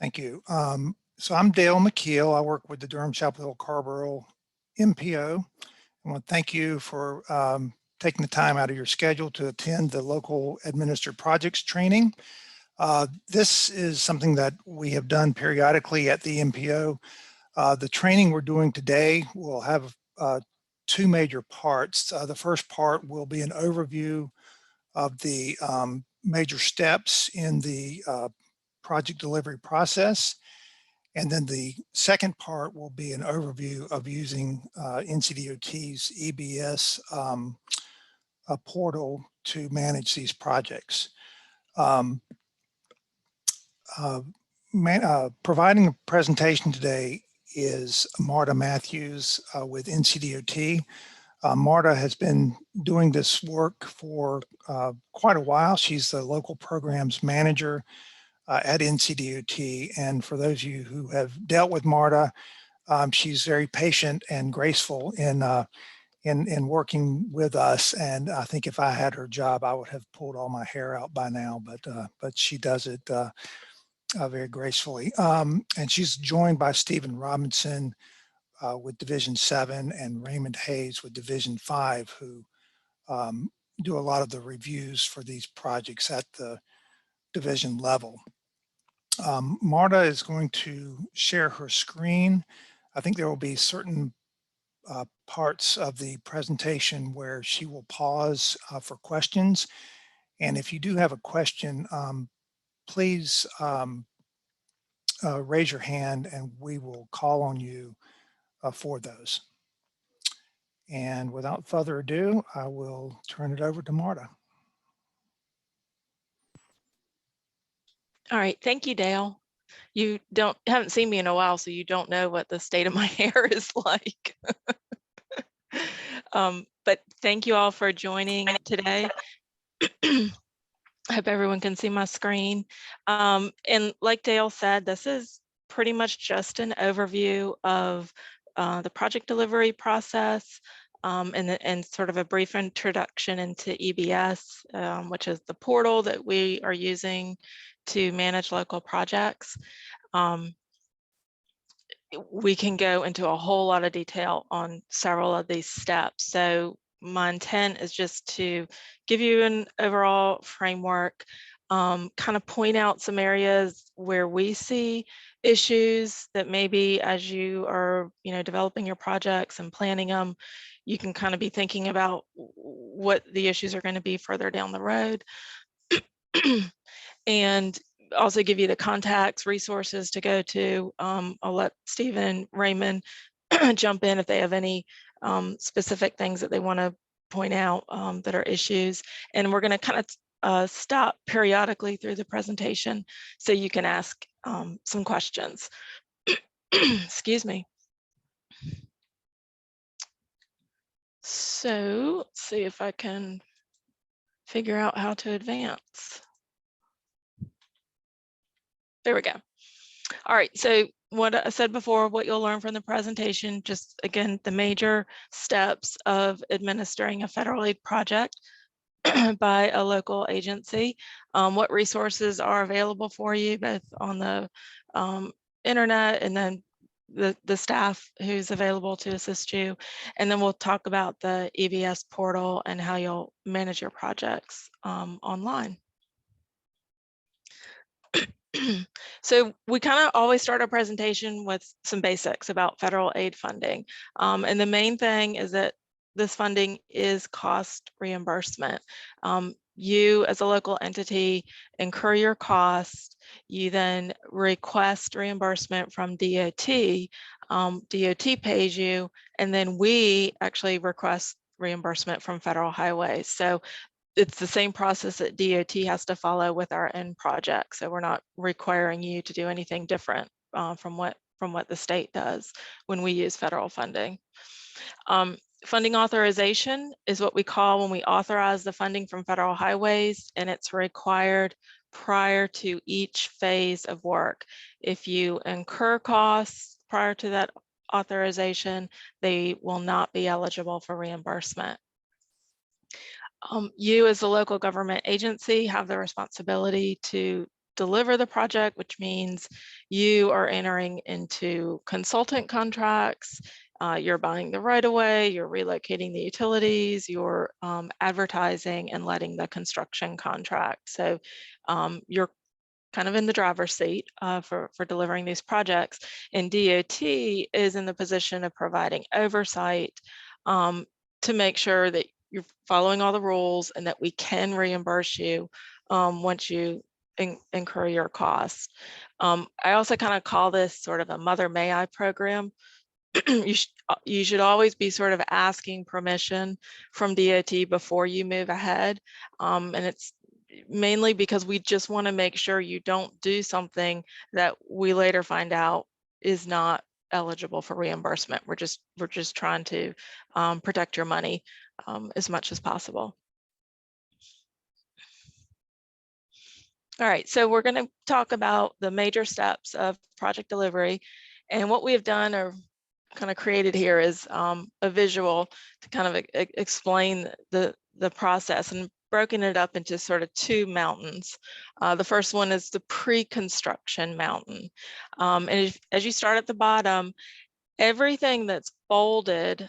Thank you. So I'm Dale McKeel. I work with the Durham Chapel Hill Carrboro MPO. I want to thank you for taking the time out of your schedule to attend the local administered projects training. This is something that we have done periodically at the MPO. The training we're doing today will have two major parts. The first part will be an overview of the major steps in the project delivery process. And then the second part will be an overview of using NCDOT's EBS portal to manage these projects. Providing a presentation today is Marta Matthews with NCDOT. Marta has been doing this work for quite a while. She's the local programs manager at NCDOT. And for those of you who have dealt with Marta, she's very patient and graceful in working with us. And I think if I had her job, I would have pulled all my hair out by now, but she does it very gracefully. And she's joined by Stephen Robinson with Division 7 and Raymond Hayes with Division 5, who do a lot of the reviews for these projects at the division level. Marta is going to share her screen. I think there will be certain parts of the presentation where she will pause for questions. And if you do have a question, please raise your hand and we will call on you for those. And without further ado, I will turn it over to Marta. All right, thank you, Dale. You haven't seen me in a while, so you don't know what the state of my hair is like. But thank you all for joining today. I hope everyone can see my screen. And like Dale said, this is pretty much just an overview of the project delivery process and sort of a brief introduction into EBS, which is the portal that we are using to manage local projects. We can go into a whole lot of detail on several of these steps. So my intent is just to give you an overall framework, kind of point out some areas where we see issues that maybe as you are, developing your projects and planning them, you can kind of be thinking about what the issues are going to be further down the road. And also give you the contacts, resources to go to. I'll let Stephen and Raymond jump in if they have any specific things that they want to point out that are issues. And we're going to kind of stop periodically through the presentation so you can ask some questions. Excuse me. So let's see if I can figure out how to advance. There we go. All right, so what I said before, what you'll learn from the presentation, just again, the major steps of administering a federal aid project by a local agency, what resources are available for you, both on the internet and then the staff who's available to assist you. And then we'll talk about the EBS portal and how you'll manage your projects online. So we kind of always start our presentation with some basics about federal aid funding. And the main thing is that this funding is cost reimbursement. You as a local entity incur your cost, you then request reimbursement from DOT, DOT pays you, and then we actually request reimbursement from federal highways. So it's the same process that DOT has to follow with our end project. So we're not requiring you to do anything different from what the state does when we use federal funding. Funding authorization is what we call when we authorize the funding from federal highways, and it's required prior to each phase of work. If you incur costs prior to that authorization, they will not be eligible for reimbursement. You as a local government agency have the responsibility to deliver the project, which means you are entering into consultant contracts, you're buying the right of way, you're relocating the utilities, you're advertising and letting the construction contract. So you're kind of in the driver's seat for delivering these projects. And DOT is in the position of providing oversight to make sure that you're following all the rules and that we can reimburse you once you incur your costs. I also kind of call this sort of a mother may I program. You should always be sort of asking permission from DOT before you move ahead. And it's mainly because we just want to make sure you don't do something that we later find out is not eligible for reimbursement. We're just trying to protect your money as much as possible. All right, so we're going to talk about the major steps of project delivery, and what we have done or kind of created here is a visual to kind of explain the process, and broken it up into sort of two mountains. The first one is the pre-construction mountain. And as you start at the bottom, everything that's bolded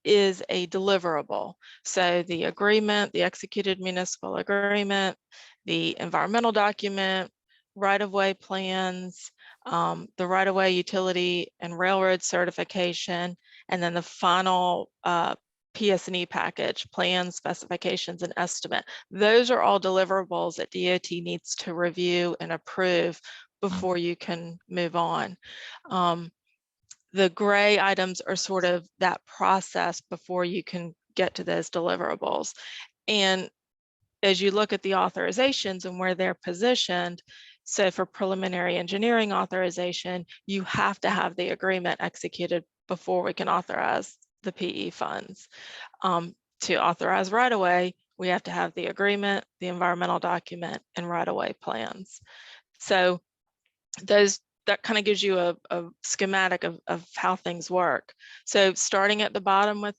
is a deliverable. So the agreement, the executed municipal agreement, the environmental document, right-of-way plans, the right-of-way utility and railroad certification, and then the final PS&E package, plans, specifications, and estimate. Those are all deliverables that DOT needs to review and approve before you can move on. The gray items are sort of that process before you can get to those deliverables. And as you look at the authorizations and where they're positioned, so for preliminary engineering authorization, you have to have the agreement executed before we can authorize the PE funds. To authorize right-of-way, we have to have the agreement, the environmental document, and right-of-way plans. So that kind of gives you a schematic of how things work. So starting at the bottom with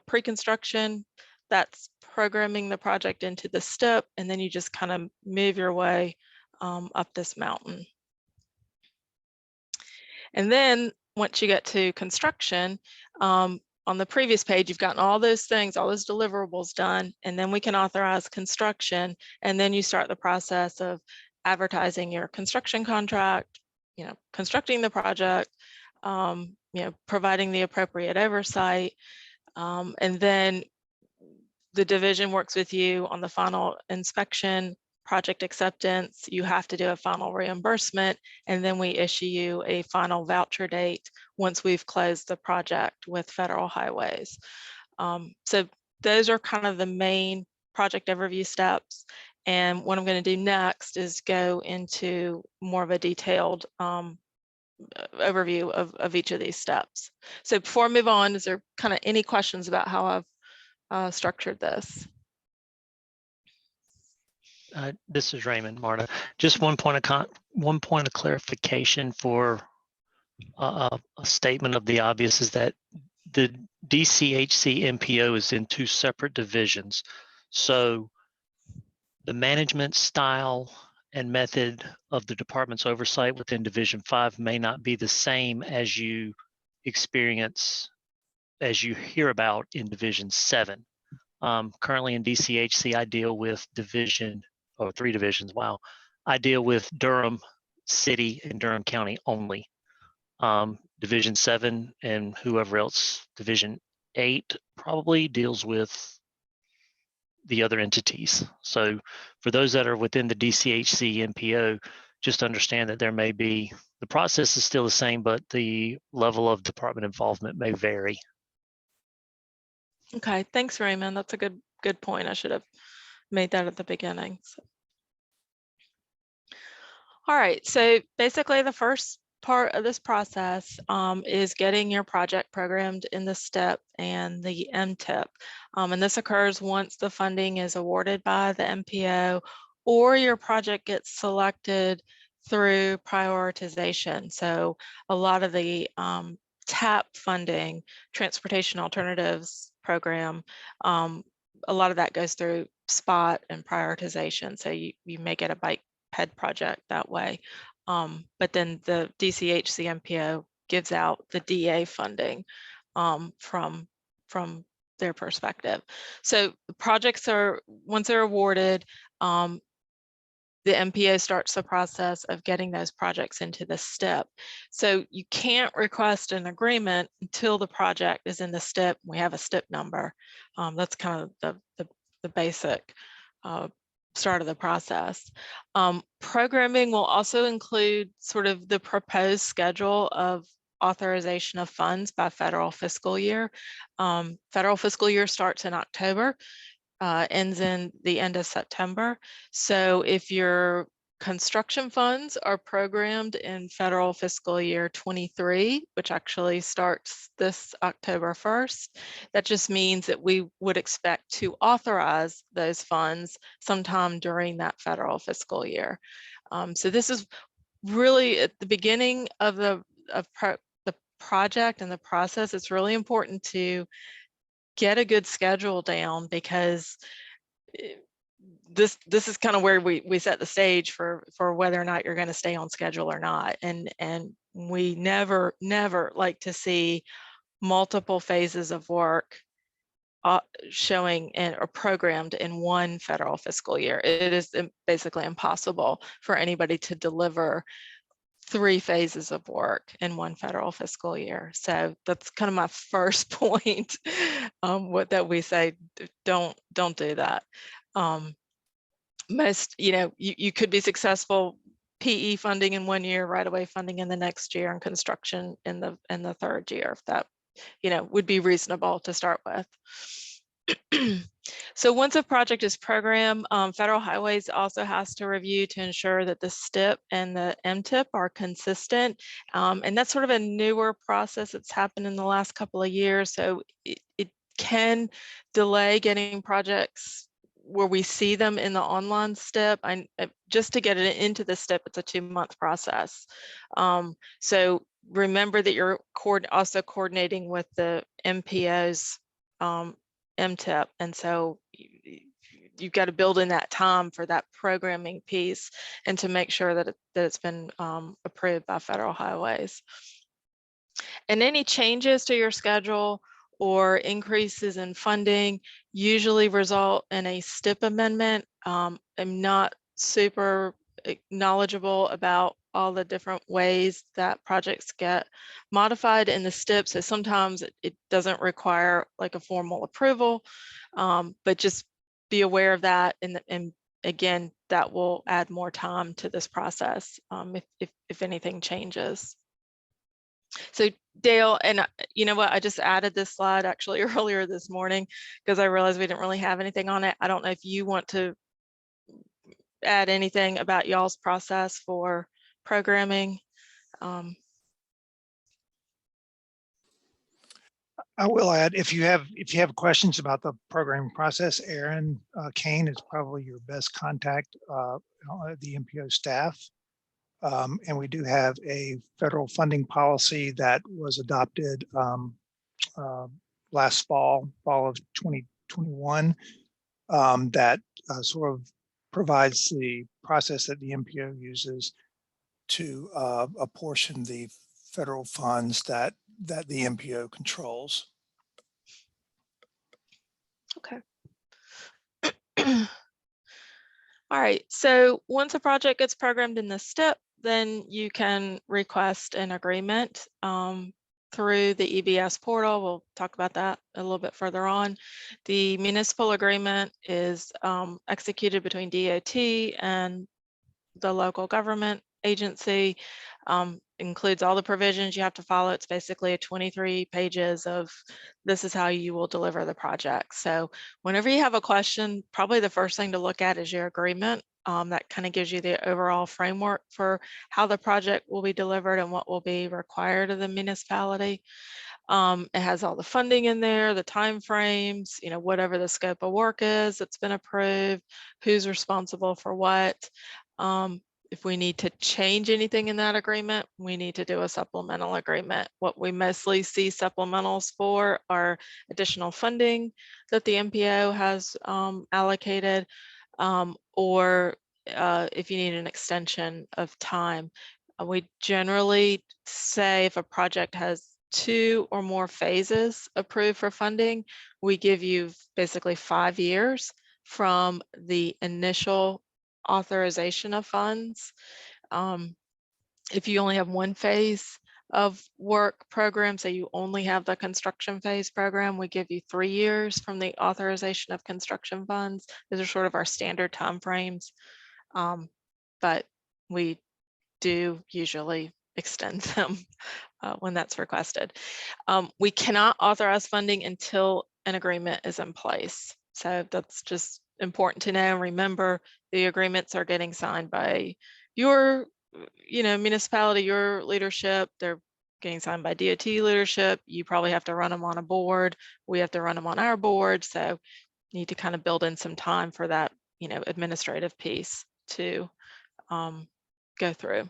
pre-construction, that's programming the project into the step, and then you just kind of move your way up this mountain. And then once you get to construction, on the previous page, you've gotten all those things, all those deliverables done, and then we can authorize construction, and then you start the process of advertising your construction contract, constructing the project, providing the appropriate oversight, and then the division works with you on the final inspection, project acceptance. You have to do a final reimbursement, and then we issue you a final voucher date once we've closed the project with Federal Highways. So those are kind of the main project overview steps. And what I'm going to do next is go into more of a detailed overview of each of these steps. So before I move on, is there kind of any questions about how I've structured this? This is Raymond, Marta. Just one point of clarification for a statement of the obvious is that the DCHC MPO is in two separate divisions. So the management style and method of the department's oversight within Division 5 may not be the same as you experience, as you hear about in Division 7. Currently in DCHC, I deal with three divisions. Wow. I deal with Durham City and Durham County only. Division 7 and whoever else, Division 8 probably deals with the other entities. So for those that are within the DCHC MPO, just understand that there may be, the process is still the same, but the level of department involvement may vary. Okay, thanks, Raymond. That's a good point. I should have made that at the beginning. So. All right, so basically the first part of this process is getting your project programmed in the STEP and the MTIP. And this occurs once the funding is awarded by the MPO or your project gets selected through prioritization. So a lot of the TAP funding, Transportation Alternatives Program, a lot of that goes through SPOT and prioritization. So you may get a bike PED project that way. But then the DCHC MPO gives out the DA funding from their perspective. So the projects are, once they're awarded, the MPO starts the process of getting those projects into the STIP. So you can't request an agreement until the project is in the STIP. We have a STIP number. That's kind of the basic start of the process. Programming will also include sort of the proposed schedule of authorization of funds by federal fiscal year. Federal fiscal year starts in October. Ends in the end of September. So if your construction funds are programmed in federal fiscal year 23, which actually starts this October 1st, that just means that we would expect to authorize those funds sometime during that federal fiscal year. So this is really at the beginning of the project and the process. It's really important to get a good schedule down, because this is kind of where we set the stage for whether or not you're going to stay on schedule or not. And we never like to see multiple phases of work showing or programmed in one federal fiscal year. It is basically impossible for anybody to deliver 3 phases of work in one federal fiscal year. So that's kind of my first point, that we say, don't do that. Most, you could be successful PE funding in 1 year, right away funding in the next year, and construction in the 3rd year, if that, would be reasonable to start with. So once a project is programmed, Federal Highways also has to review to ensure that the STIP and the MTIP are consistent. And that's sort of a newer process that's happened in the last couple of years. So it can delay getting projects where we see them in the online STIP. Just to get it into the STIP, it's a 2-month process. So remember that you're also coordinating with the MPO's MTIP, and so you've got to build in that time for that programming piece, and to make sure that it's been approved by Federal Highways. And any changes to your schedule or increases in funding usually result in a STIP amendment. I'm not super knowledgeable about all the different ways that projects get modified in the STIP. So sometimes it doesn't require like a formal approval, but just be aware of that. And again, that will add more time to this process if anything changes. So Dale, and you know what, I just added this slide actually earlier this morning because I realized we didn't really have anything on it. I don't know if you want to add anything about y'all's process for programming. I will add, if you have questions about the programming process, Aaron Kane is probably your best contact, the MPO staff. And we do have a federal funding policy that was adopted last fall of 2021, that sort of provides the process that the MPO uses to apportion the federal funds that the MPO controls. Okay. All right, so once a project gets programmed in the STIP, then you can request an agreement through the EBS portal. We'll talk about that a little bit further on. The municipal agreement is executed between DOT and the local government agency. Includes all the provisions you have to follow. It's basically 23 pages of this is how you will deliver the project. So whenever you have a question, probably the first thing to look at is your agreement. That kind of gives you the overall framework for how the project will be delivered and what will be required of the municipality. It has all the funding in there, the time frames, whatever the scope of work is that's been approved, who's responsible for what. If we need to change anything in that agreement, we need to do a supplemental agreement. What we mostly see supplementals for are additional funding that the MPO has allocated, or if you need an extension of time. We generally say if a project has 2 or more phases approved for funding, we give you basically 5 years from the initial authorization of funds. If you only have 1 phase of work program, so you only have the construction phase program, we give you 3 years from the authorization of construction funds. Those are sort of our standard timeframes, but we do usually extend them when that's requested. We cannot authorize funding until an agreement is in place. So that's just important to know. Remember, the agreements are getting signed by your municipality, your leadership. They're getting signed by DOT leadership. You probably have to run them on a board. We have to run them on our board. So you need to kind of build in some time for that, administrative piece to go through.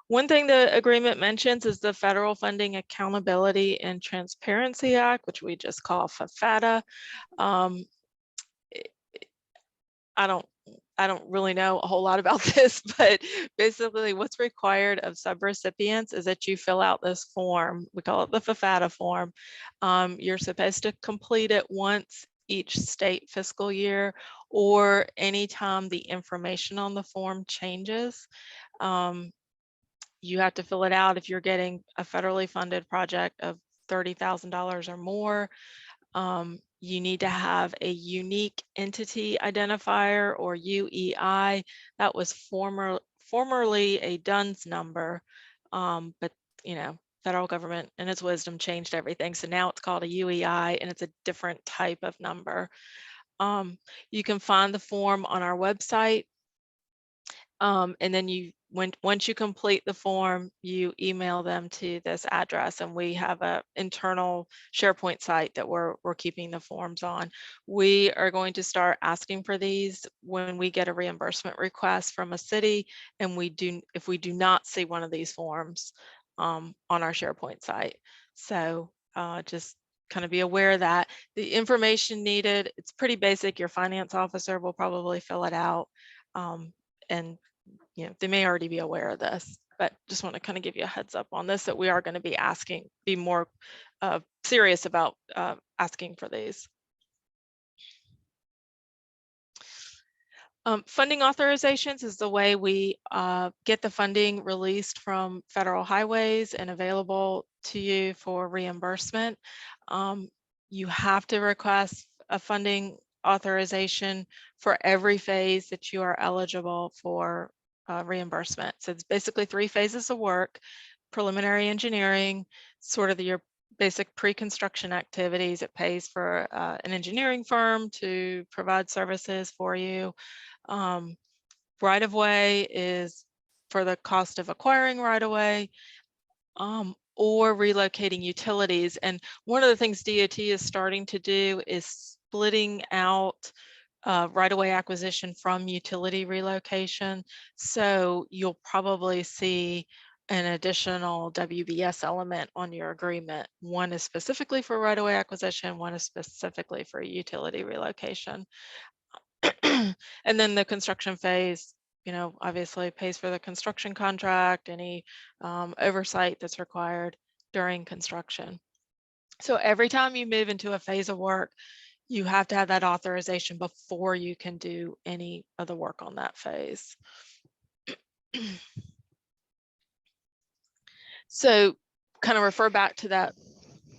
One thing the agreement mentions is the Federal Funding Accountability and Transparency Act, which we just call FFATA. I don't really know a whole lot about this, but basically what's required of subrecipients is that you fill out this form. We call it the FFATA form. You're supposed to complete it once each state fiscal year, or anytime the information on the form changes. You have to fill it out if you're getting a federally funded project of $30,000 or more. You need to have a unique entity identifier, or UEI. That was formerly a DUNS number, but federal government in its wisdom changed everything. So now it's called a UEI, and it's a different type of number. You can find the form on our website. And then once you complete the form, you email them to this address, and we have an internal SharePoint site that we're keeping the forms on. We are going to start asking for these when we get a reimbursement request from a city, and if we do not see one of these forms on our SharePoint site. So just kind of be aware of that. The information needed, it's pretty basic. Your finance officer will probably fill it out. And they may already be aware of this, but just want to kind of give you a heads up on this, that we are going to be more serious about asking for these. Funding authorizations is the way we get the funding released from federal highways and available to you for reimbursement. You have to request a funding authorization for every phase that you are eligible for reimbursement. So it's basically 3 phases of work: preliminary engineering, sort of your basic pre-construction activities. It pays for an engineering firm to provide services for you. Right-of-way is for the cost of acquiring right-of-way, or relocating utilities. And one of the things DOT is starting to do is splitting out right-of-way acquisition from utility relocation. So you'll probably see an additional WBS element on your agreement. One is specifically for right-of-way acquisition, one is specifically for utility relocation. And then the construction phase, obviously pays for the construction contract, any oversight that's required during construction. So every time you move into a phase of work, you have to have that authorization before you can do any of the work on that phase. So kind of refer back to that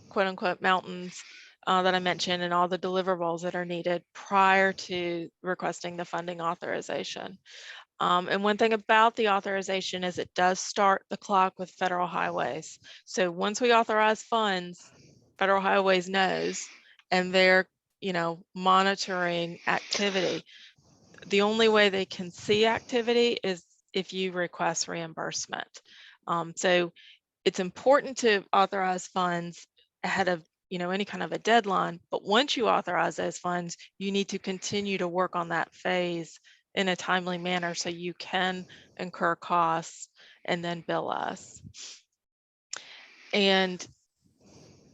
quote unquote mountains that I mentioned, and all the deliverables that are needed prior to requesting the funding authorization. And one thing about the authorization is it does start the clock with federal highways. So once we authorize funds, federal highways knows, and they're monitoring activity. The only way they can see activity is if you request reimbursement. So it's important to authorize funds ahead of any kind of a deadline, but once you authorize those funds, you need to continue to work on that phase in a timely manner so you can incur costs and then bill us. And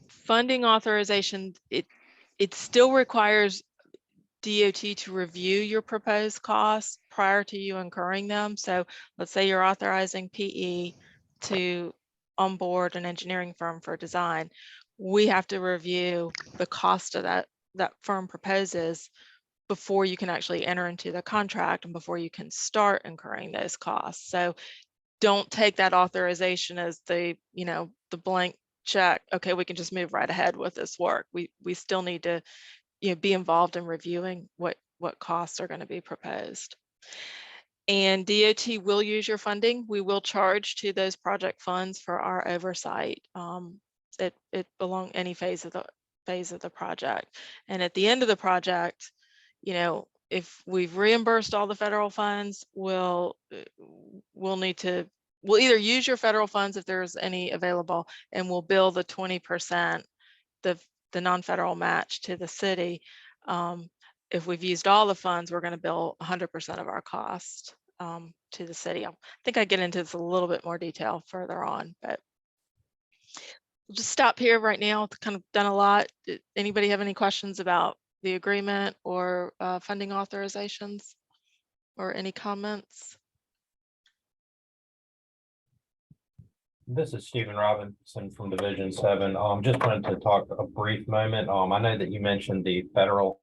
funding authorization, it still requires DOT to review your proposed costs prior to you incurring them. So let's say you're authorizing PE to onboard an engineering firm for design. We have to review the cost of that firm proposes before you can actually enter into the contract and before you can start incurring those costs. So don't take that authorization as the blank check. Okay, we can just move right ahead with this work. We still need to be involved in reviewing what costs are going to be proposed. And DOT will use your funding. We will charge to those project funds for our oversight. It belongs any phase of the project. And at the end of the project, if we've reimbursed all the federal funds, we'll either use your federal funds if there's any available, and we'll bill the 20%, the non-federal match to the city. If we've used all the funds, we're going to bill 100% of our cost to the city. I think I get into this a little bit more detail further on, but we'll just stop here right now. It's kind of done a lot. Anybody have any questions about the agreement or funding authorizations or any comments? This is Stephen Robinson from Division 7. Just wanted to talk a brief moment. I know that you mentioned the federal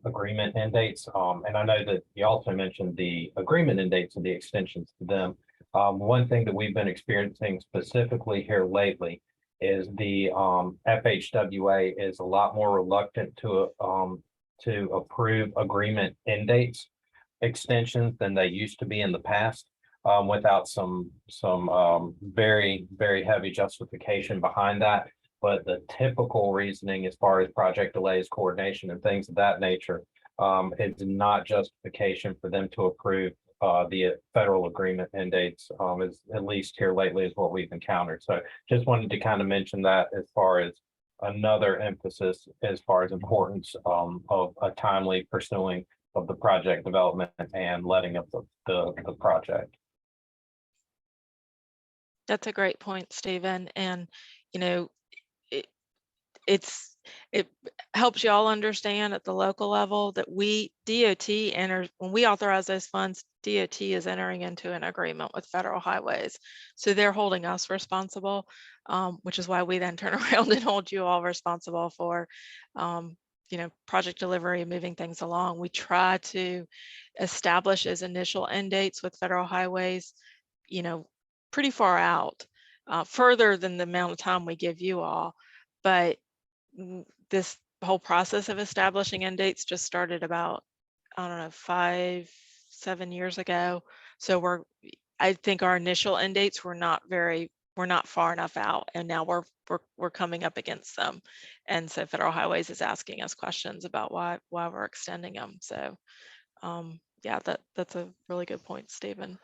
agreement end dates, and I know that you also mentioned the agreement end dates and the extensions to them. One thing that we've been experiencing specifically here lately is the FHWA is a lot more reluctant to approve agreement end dates extensions than they used to be in the past. Without some very, very heavy justification behind that. But the typical reasoning as far as project delays, coordination, and things of that nature is not justification for them to approve the federal agreement end dates, is at least here lately is what we've encountered. So just wanted to kind of mention that as far as another emphasis as far as importance of a timely pursuing of the project development and letting of the project. That's a great point, Stephen. And, it helps you all understand at the local level that DOT enters, when we authorize those funds, DOT is entering into an agreement with Federal Highways. So they're holding us responsible, which is why we then turn around and hold you all responsible for, project delivery and moving things along. We try to establish as initial end dates with Federal Highways, pretty far out, further than the amount of time we give you all. But this whole process of establishing end dates just started about, I don't know, 5-7 years ago. So I think our initial end dates were not far enough out, and now we're coming up against them. And so Federal Highways is asking us questions about why we're extending them. So yeah, that's a really good point, Stephen.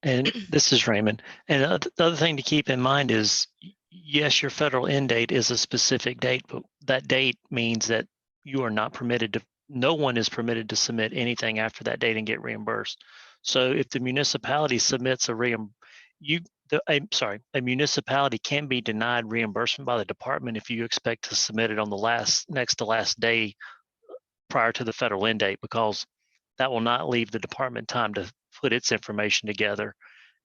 And this is Raymond. And the other thing to keep in mind is, yes, your federal end date is a specific date, but that date means that you are not permitted to, no one is permitted to submit anything after that date and get reimbursed. So if the municipality submits a municipality can be denied reimbursement by the department if you expect to submit it on the next to last day prior to the federal end date, because that will not leave the department time to put its information together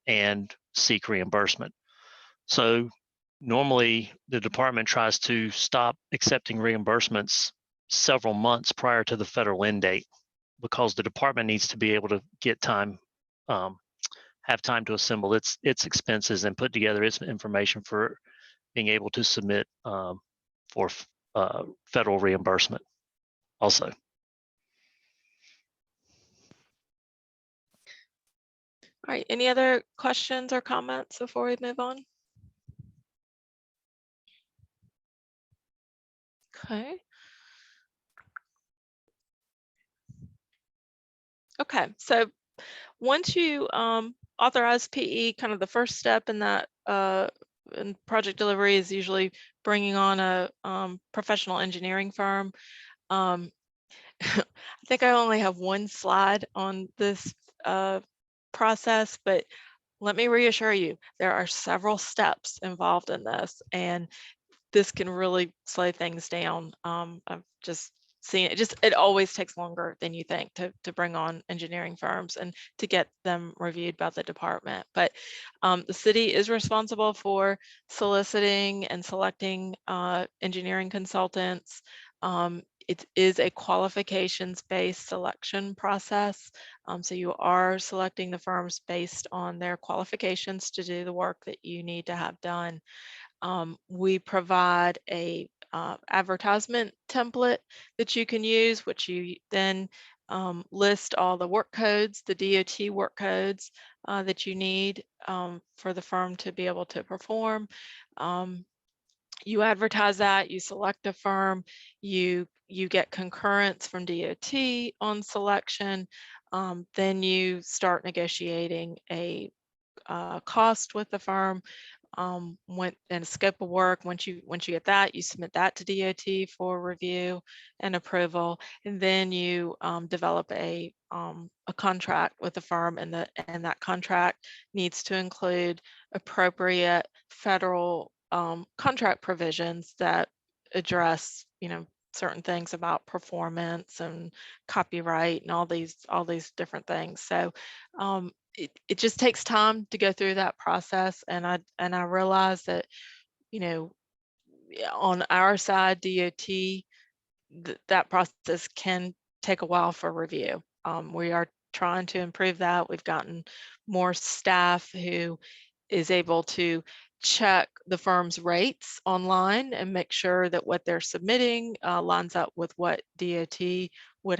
and seek reimbursement. So normally the department tries to stop accepting reimbursements several months prior to the federal end date, because the department needs to be able to get time, have time to assemble its expenses and put together its information for being able to submit for federal reimbursement also. All right, any other questions or comments before we move on? Okay. Okay, so once you authorize PE, kind of the first step in that in project delivery is usually bringing on a professional engineering firm. I think I only have one slide on this process, but let me reassure you, there are several steps involved in this, and this can really slow things down. I've just seen it. It always takes longer than you think to bring on engineering firms and to get them reviewed by the department. But the city is responsible for soliciting and selecting engineering consultants. It is a qualifications-based selection process. So you are selecting the firms based on their qualifications to do the work that you need to have done. We provide a advertisement template that you can use, which you then list all the work codes, the DOT work codes that you need for the firm to be able to perform. You advertise that, you select a firm, you get concurrence from DOT on selection, then you start negotiating a cost with the firm. And a scope of work. Once you get that, you submit that to DOT for review and approval, and then you develop a contract with the firm, and that contract needs to include appropriate federal contract provisions that address, certain things about performance and copyright and all these different things. So it just takes time to go through that process, and I realize that, on our side, DOT, that process can take a while for review. We are trying to improve that. We've gotten more staff who is able to check the firm's rates online and make sure that what they're submitting lines up with what DOT would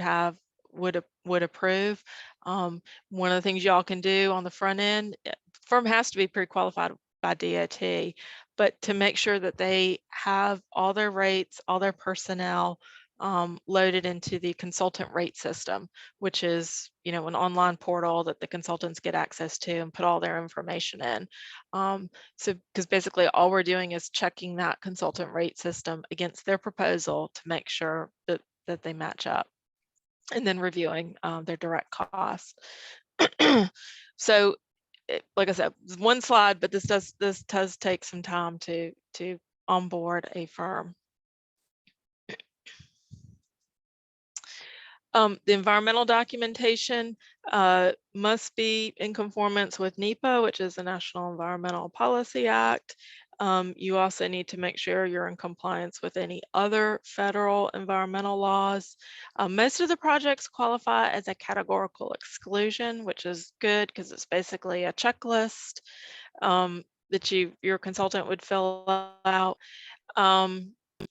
approve. One of the things y'all can do on the front end, firm has to be pre-qualified by DOT, but to make sure that they have all their rates, all their personnel loaded into the consultant rate system, which is, an online portal that the consultants get access to and put all their information in. So, because basically all we're doing is checking that consultant rate system against their proposal to make sure that they match up, and then reviewing their direct costs. So, like I said, one slide, but this does take some time to onboard a firm. The environmental documentation must be in conformance with NEPA, which is the National Environmental Policy Act. You also need to make sure you're in compliance with any other federal environmental laws. Most of the projects qualify as a categorical exclusion, which is good because it's basically a checklist that your consultant would fill out.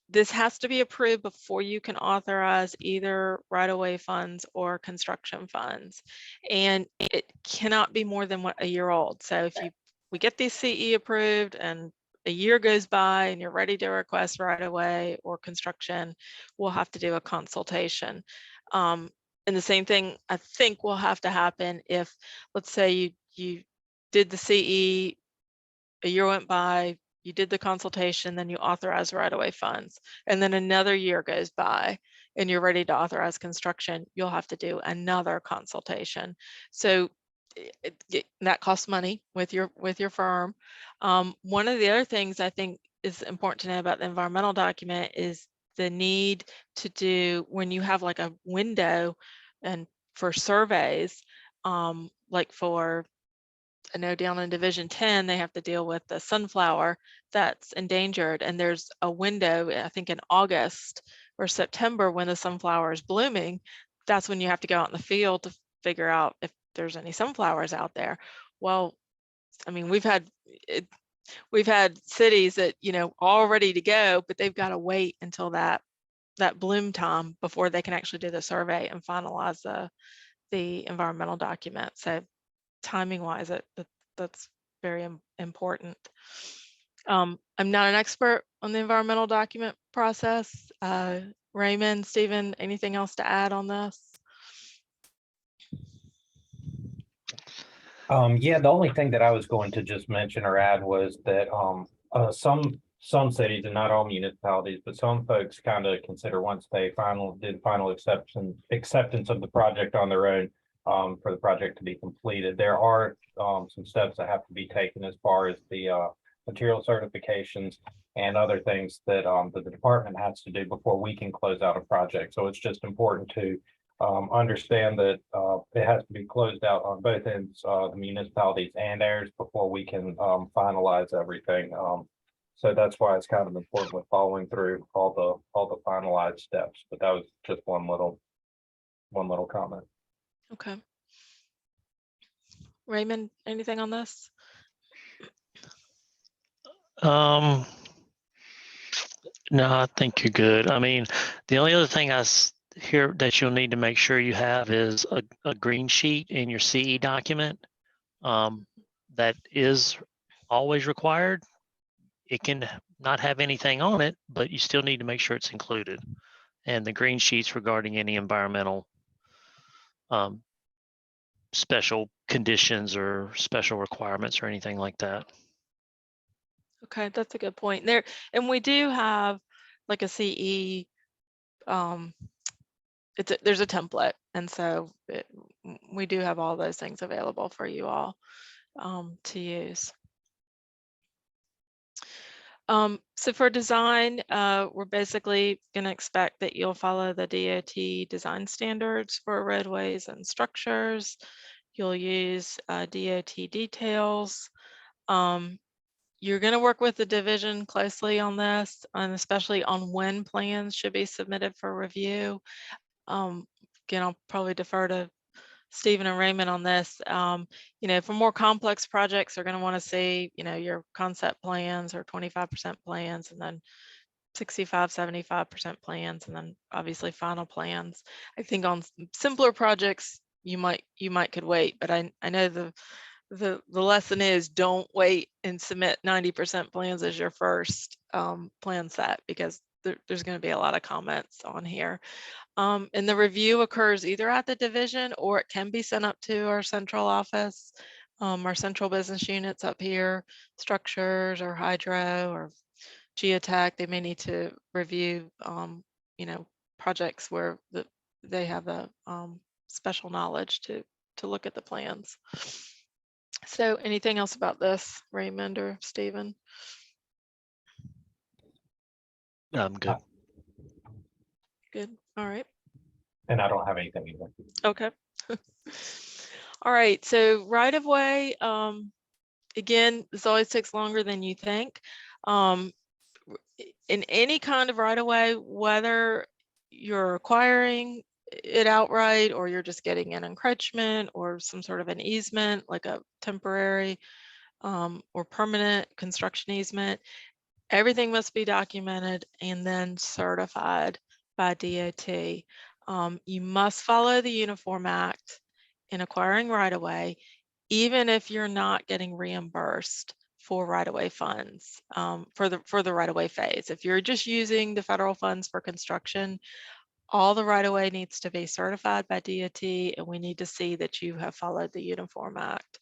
This has to be approved before you can authorize either right-of-way funds or construction funds, and it cannot be more than a year old. So if we get these CE approved and a year goes by and you're ready to request right-of-way or construction, we'll have to do a consultation. And the same thing I think will have to happen if, let's say you did the CE, a year went by, you did the consultation, then you authorize right-of-way funds, and then another year goes by and you're ready to authorize construction, you'll have to do another consultation. So that costs money with your firm. One of the other things I think is important to know about the environmental document is the need to do, when you have like a window and for surveys, like for, I know down in Division 10, they have to deal with the sunflower that's endangered. And there's a window, I think in August or September, when the sunflower is blooming. That's when you have to go out in the field to figure out if there's any sunflowers out there. Well, I mean, we've had cities that, all ready to go, but they've got to wait until that bloom time before they can actually do the survey and finalize the environmental document. So timing wise, that's very important. I'm not an expert on the environmental document process. Raymond, Stephen, anything else to add on this? Yeah, the only thing that I was going to just mention or add was that some cities, and not all municipalities, but some folks kind of consider, once they did final acceptance of the project on their own, for the project to be completed, there are some steps that have to be taken as far as the material certifications and other things that that the department has to do before we can close out a project. So it's just important to understand that it has to be closed out on both ends, the municipalities and ours, before we can finalize everything. So that's why it's kind of important with following through all the finalized steps. But that was just one little comment. Okay. Raymond, anything on this? No, I think you're good. I mean, the only other thing here that you'll need to make sure you have is a green sheet in your CE document. That is always required. It can not have anything on it, but you still need to make sure it's included. And the green sheets regarding any environmental special conditions or special requirements or anything like that. Okay, that's a good point there. And we do have like a CE, there's a template. And so we do have all those things available for you all to use. So for design, we're basically going to expect that you'll follow the DOT design standards for roadways and structures. You'll use DOT details. You're going to work with the division closely on this, and especially on when plans should be submitted for review. Again, I'll probably defer to Stephen and Raymond on this. You know, for more complex projects, they're going to want to see, you know, your concept plans or 25% plans, and then 65, 75% plans, and then obviously final plans. I think on simpler projects, you might could wait, but I know the lesson is don't wait and submit 90% plans as your first plan set, because there's going to be a lot of comments on here. And the review occurs either at the division, or it can be sent up to our central office, our central business units up here, structures or hydro or geotech. They may need to review, you know, projects where they have the special knowledge to look at the plans. So anything else about this, Raymond or Stephen? I'm good. Good. All right. And I don't have anything either. Okay. All right. So right of way, again, this always takes longer than you think. In any kind of right of way, whether you're acquiring it outright or you're just getting an encroachment or some sort of an easement, like a temporary or permanent construction easement, everything must be documented and then certified by DOT. You must follow the Uniform Act in acquiring right-of-way, even if you're not getting reimbursed for right-of-way funds for the right-of-way phase. If you're just using the federal funds for construction, all the right-of-way needs to be certified by DOT, and we need to see that you have followed the Uniform Act.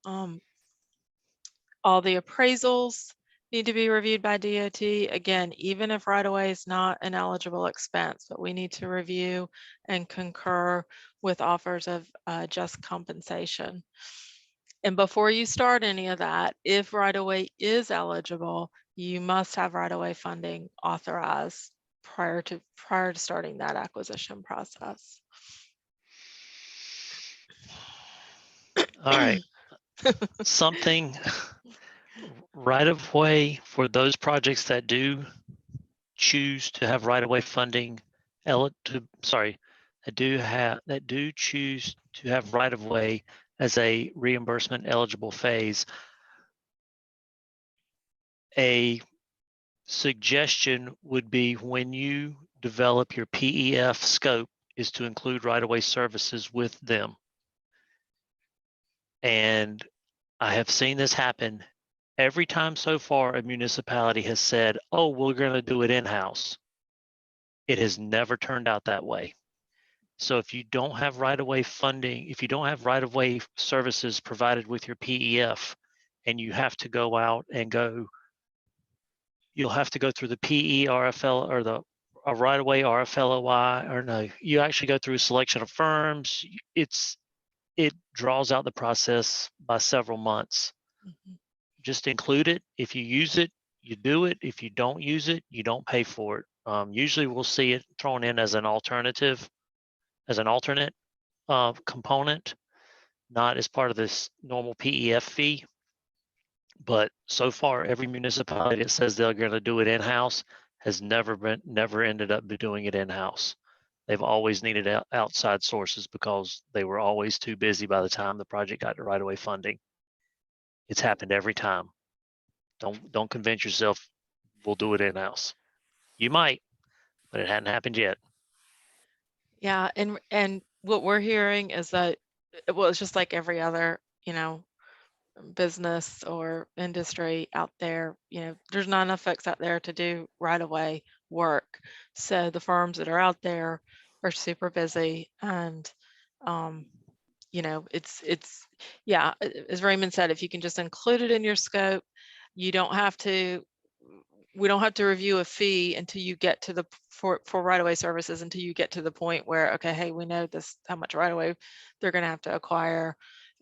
All the appraisals need to be reviewed by DOT. Again, even if right-of-way is not an eligible expense, but we need to review and concur with offers of just compensation. And before you start any of that, if right-of-way is eligible, you must have right-of-way funding authorized prior to starting that acquisition process. All right. Something right of way for those projects that do choose to have right of way funding, that do choose to have right of way as a reimbursement eligible phase. A suggestion would be, when you develop your PEF scope, is to include right of way services with them. And I have seen this happen every time so far. A municipality has said, oh, we're going to do it in-house. It has never turned out that way. So if you don't have right-of-way funding, if you don't have right-of-way services provided with your PEF, and you have to go out and you'll have to go through the PE-RFL or a right-of-way RFLOI, or no, you actually go through a selection of firms. It draws out the process by several months. just include it. If you use it, you do it. If you don't use it, you don't pay for it. Usually we'll see it thrown in as an alternative, as an alternate component, not as part of this normal PEF fee. But so far, every municipality that says they're going to do it in-house has never ended up doing it in-house. They've always needed outside sources because they were always too busy by the time the project got to right-of-way funding. It's happened every time. Don't convince yourself we'll do it in-house. You might, but it hadn't happened yet. Yeah, and what we're hearing is that, well, it's just like every other, you know, business or industry out there, you know, there's not enough folks out there to do right away work. So the firms that are out there are super busy, and you know, it's yeah, as Raymond said, if you can just include it in your scope, you don't have to, we don't have to review a fee until you get to the for right away services, until you get to the point where, okay, hey, we know this, how much right away they're going to have to acquire.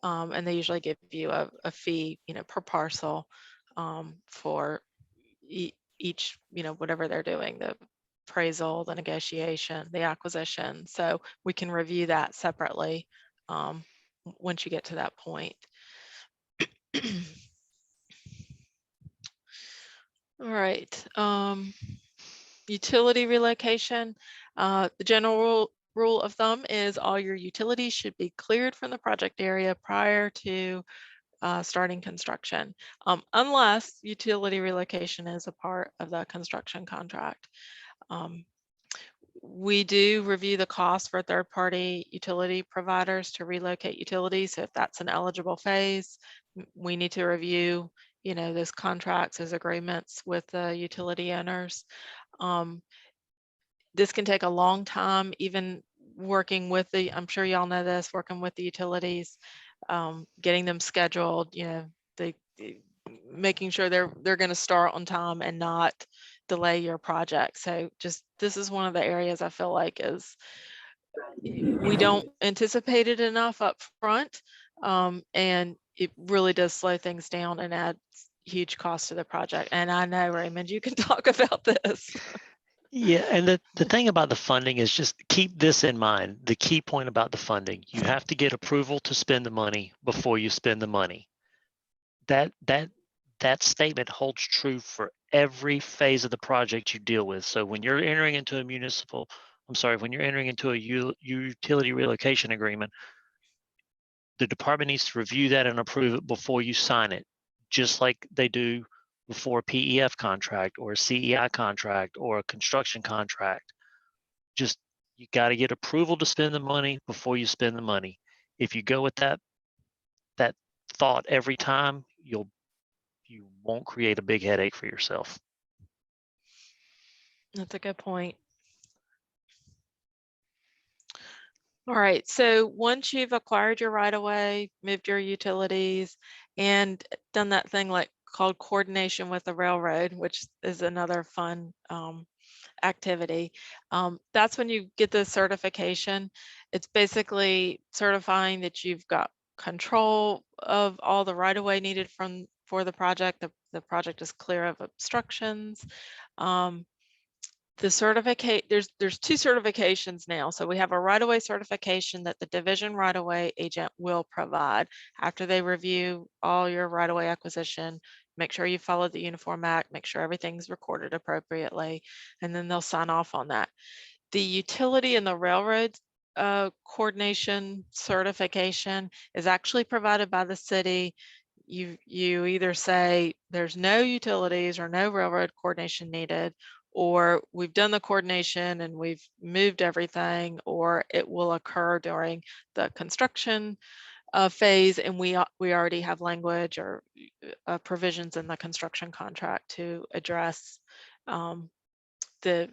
And they usually give you a fee, you know, per parcel for each, you know, whatever they're doing, the appraisal, the negotiation, the acquisition. So we can review that separately once you get to that point. All right. Utility relocation. The general rule of thumb is all your utilities should be cleared from the project area prior to starting construction, unless utility relocation is a part of the construction contract. We do review the cost for third-party utility providers to relocate utilities. So if that's an eligible phase, we need to review, you know, those contracts, those agreements with the utility owners. This can take a long time, even working with the, I'm sure y'all know this, working with the utilities, getting them scheduled, you know, making sure they're going to start on time and not delay your project. So just, this is one of the areas I feel like is, we don't anticipate it enough up front, and it really does slow things down and adds huge cost to the project. And I know, Raymond, you can talk about this. Yeah, and the thing about the funding is, just keep this in mind. The key point about the funding, you have to get approval to spend the money before you spend the money. That statement holds true for every phase of the project you deal with. So when you're entering into a when you're entering into a utility relocation agreement, the department needs to review that and approve it before you sign it, just like they do before a PEF contract or a CEI contract or a construction contract. Just, you got to get approval to spend the money before you spend the money. If you go with that thought every time, you won't create a big headache for yourself. That's a good point. All right, so once you've acquired your right-of-way, moved your utilities, and done that thing like called coordination with the railroad, which is another fun activity, that's when you get the certification. It's basically certifying that you've got control of all the right-of-way needed for the project. The project is clear of obstructions. The certificate, there's two certifications now. So we have a right-of-way certification that the division right-of-way agent will provide after they review all your right-of-way acquisition, make sure you follow the Uniform Act, make sure everything's recorded appropriately, and then they'll sign off on that. The utility and the railroad coordination certification is actually provided by the city. You either say there's no utilities or no railroad coordination needed, or we've done the coordination and we've moved everything, or it will occur during the construction phase, and we already have language or provisions in the construction contract to address the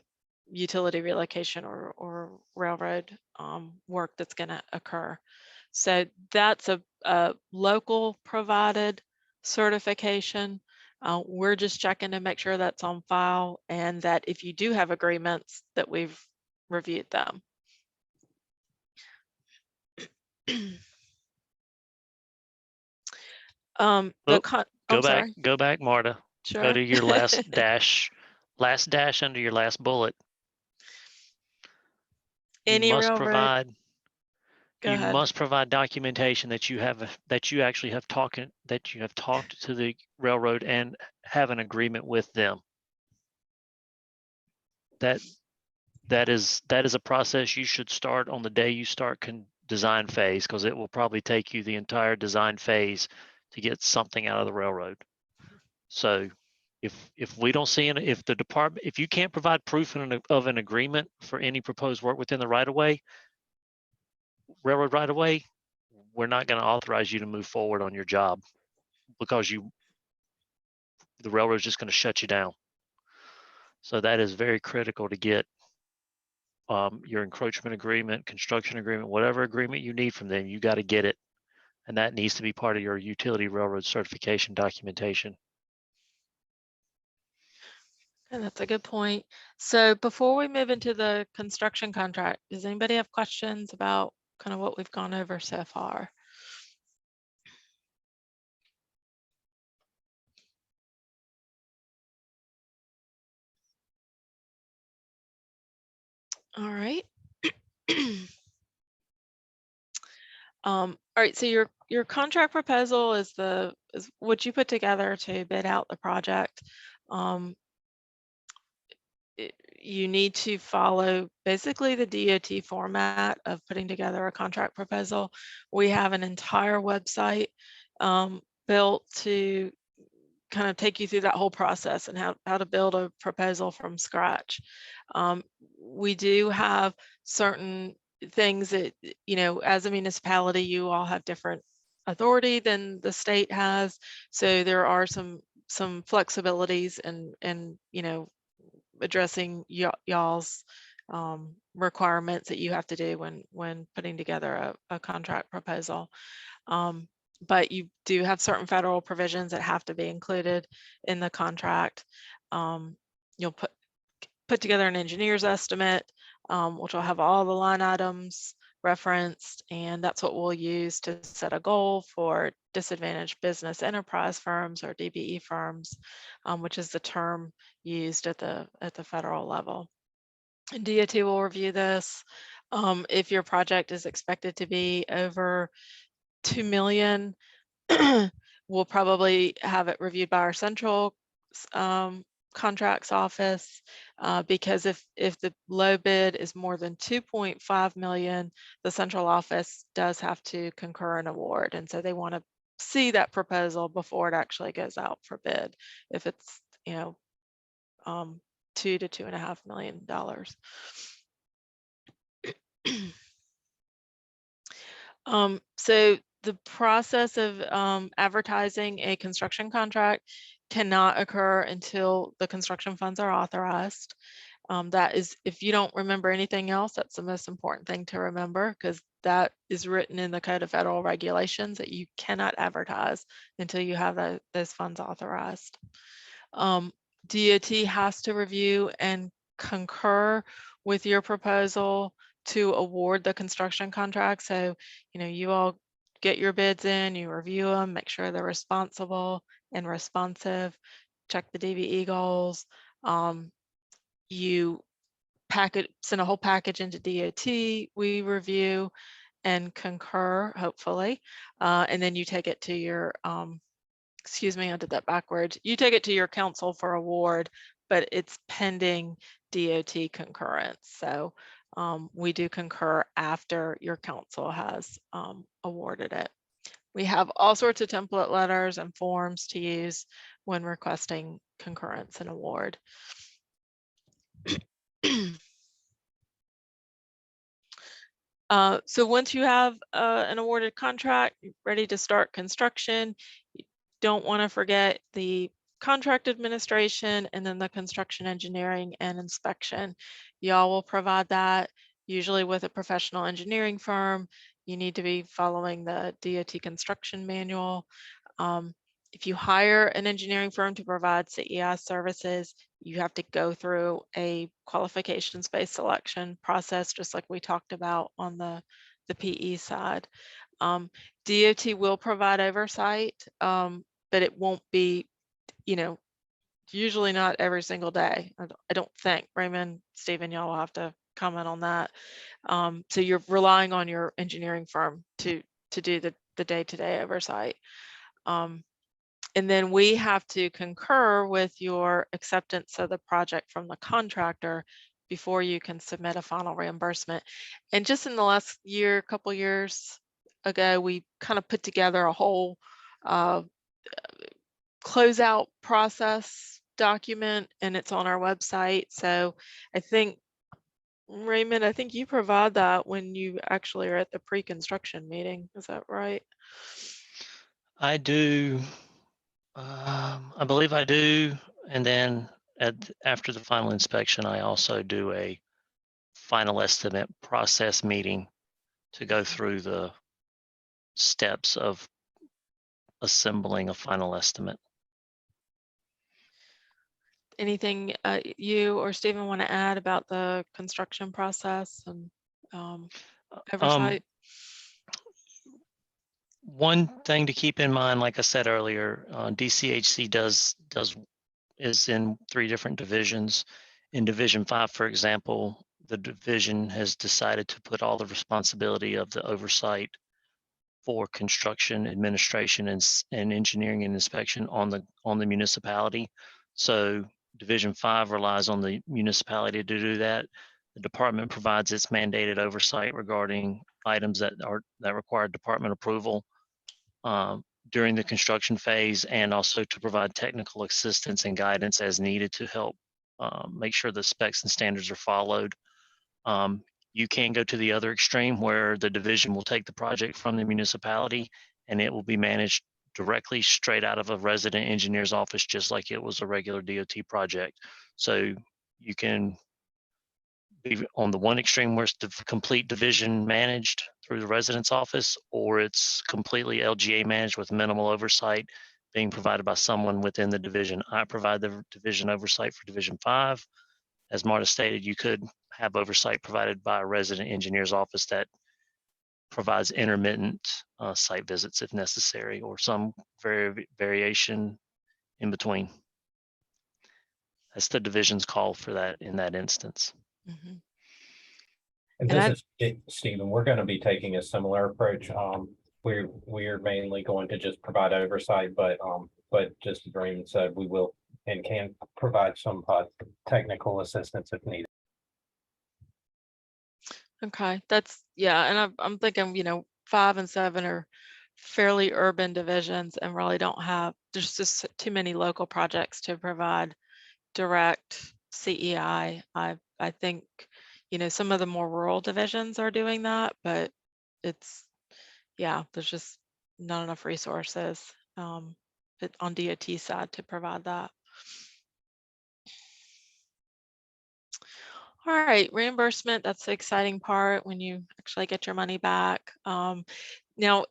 utility relocation or railroad work that's going to occur. So that's a local provided certification. We're just checking to make sure that's on file, and that if you do have agreements, that we've reviewed them. I'm sorry. Go back, Marta. Sure. Go to your last dash under your last bullet. Any You must railroad. provide. Go You ahead. must provide documentation that you actually have talked to the railroad and have an agreement with them. That is a process you should start on the day you start design phase, because it will probably take you the entire design phase to get something out of the railroad. So if we don't see if you can't provide proof of an agreement for any proposed work within the railroad right of way, we're not going to authorize you to move forward on your job, because the railroad's just going to shut you down. So that is very critical to get your encroachment agreement, construction agreement, whatever agreement you need from them, you got to get it. And that needs to be part of your utility railroad certification documentation. And that's a good point. So before we move into the construction contract, does anybody have questions about kind of what we've gone over so far? All right. All right, so your contract proposal is what you put together to bid out the project. You need to follow basically the DOT format of putting together a contract proposal. We have an entire website built to kind of take you through that whole process and how to build a proposal from scratch. We do have certain things that, you know, as a municipality, you all have different authority than the state has. So there are some flexibilities and you know, addressing y'all's requirements that you have to do when putting together a contract proposal. But you do have certain federal provisions that have to be included in the contract. You'll put together an engineer's estimate, which will have all the line items referenced, and that's what we'll use to set a goal for disadvantaged business enterprise firms, or DBE firms, which is the term used at the federal level. And DOT will review this. If your project is expected to be over $2 million, we'll probably have it reviewed by our central contracts office, because if the low bid is more than 2.5 million, the central office does have to concur an award, and so they want to see that proposal before it actually goes out for bid. If it's, you know, $2 to $2.5 million. So the process of advertising a construction contract cannot occur until the construction funds are authorized. That is, if you don't remember anything else, that's the most important thing to remember, because that is written in the Code of Federal Regulations that you cannot advertise until you have those funds authorized. DOT has to review and concur with your proposal to award the construction contract. So, you know, you all get your bids in, you review them, make sure they're responsible and responsive, check the DBE goals. You send a whole package into DOT, we review and concur, hopefully, and then you take it to your, excuse me, I did that backwards. You take it to your council for award, but it's pending DOT concurrence. So we do concur after your council has awarded it. We have all sorts of template letters and forms to use when requesting concurrence and award. So once you have an awarded contract, you're ready to start construction, you don't want to forget the contract administration and then the construction engineering and inspection. Y'all will provide that usually with a professional engineering firm. You need to be following the DOT construction manual. If you hire an engineering firm to provide CEI services, you have to go through a qualifications-based selection process, just like we talked about on the PE side. DOT will provide oversight but it won't be, you know, usually not every single day. I don't think. Raymond, Stephen, y'all will have to comment on that. So you're relying on your engineering firm to do the day-to-day oversight. And then we have to concur with your acceptance of the project from the contractor before you can submit a final reimbursement. And just in the last year, couple years ago, we kind of put together a whole closeout process document, and it's on our website. So I think, Raymond, I think you provide that when you actually are at the pre-construction meeting. Is that right? I do. I believe I do. And then after the final inspection, I also do a final estimate process meeting to go through the steps of assembling a final estimate. Anything you or Stephen want to add about the construction process and oversight? One thing to keep in mind, like I said earlier, DCHC is in 3 different divisions. In Division 5, for example, the division has decided to put all the responsibility of the oversight for construction, administration, and engineering and inspection on the municipality. So Division 5 relies on the municipality to do that. The department provides its mandated oversight regarding items that require department approval during the construction phase, and also to provide technical assistance and guidance as needed to help make sure the specs and standards are followed. You can go to the other extreme where the division will take the project from the municipality and it will be managed directly straight out of a resident engineer's office, just like it was a regular DOT project. So you can be on the one extreme where it's the complete division managed through the resident's office, or it's completely LGA managed with minimal oversight being provided by someone within the division. I provide the division oversight for Division 5. As Marta stated, you could have oversight provided by a resident engineer's office that provides intermittent site visits if necessary, or some variation in between. That's the division's call for that in that instance. Mm-hmm. And this is Stephen. We're going to be taking a similar approach. We're mainly going to just provide oversight, but just as Raymond said, we will and can provide some technical assistance if needed. Okay, that's, yeah, and I'm thinking, you know, 5 and 7 are fairly urban divisions and really don't have, there's just too many local projects to provide direct CEI. I think, you know, some of the more rural divisions are doing that, but it's, yeah, there's just not enough resources on DOT side to provide that. All right, reimbursement, that's the exciting part when you actually get your money back. Now,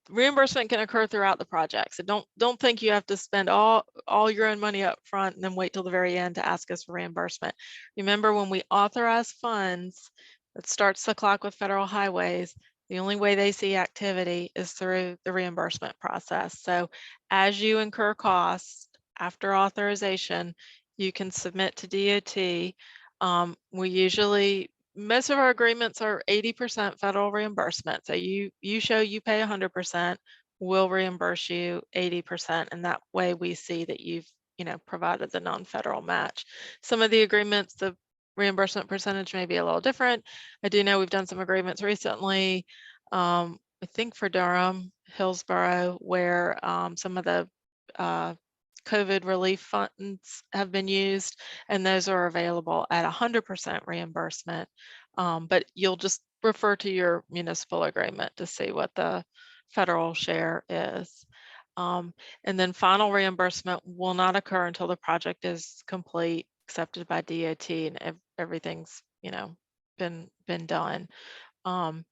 reimbursement can occur throughout the project. So don't think you have to spend all your own money up front and then wait till the very end to ask us for reimbursement. Remember, when we authorize funds, that starts the clock with federal highways. The only way they see activity is through the reimbursement process. So as you incur costs after authorization, you can submit to DOT. We usually, most of our agreements are 80% federal reimbursement. So you show you pay 100%, we'll reimburse you 80%. And that way we see that you've, you know, provided the non-federal match. Some of the agreements, the reimbursement percentage may be a little different. I do know we've done some agreements recently, I think for Durham, Hillsborough, where some of the COVID relief funds have been used, and those are available at 100% reimbursement. But you'll just refer to your municipal agreement to see what the federal share is. And then final reimbursement will not occur until the project is complete, accepted by DOT, and everything's, you know, been done. And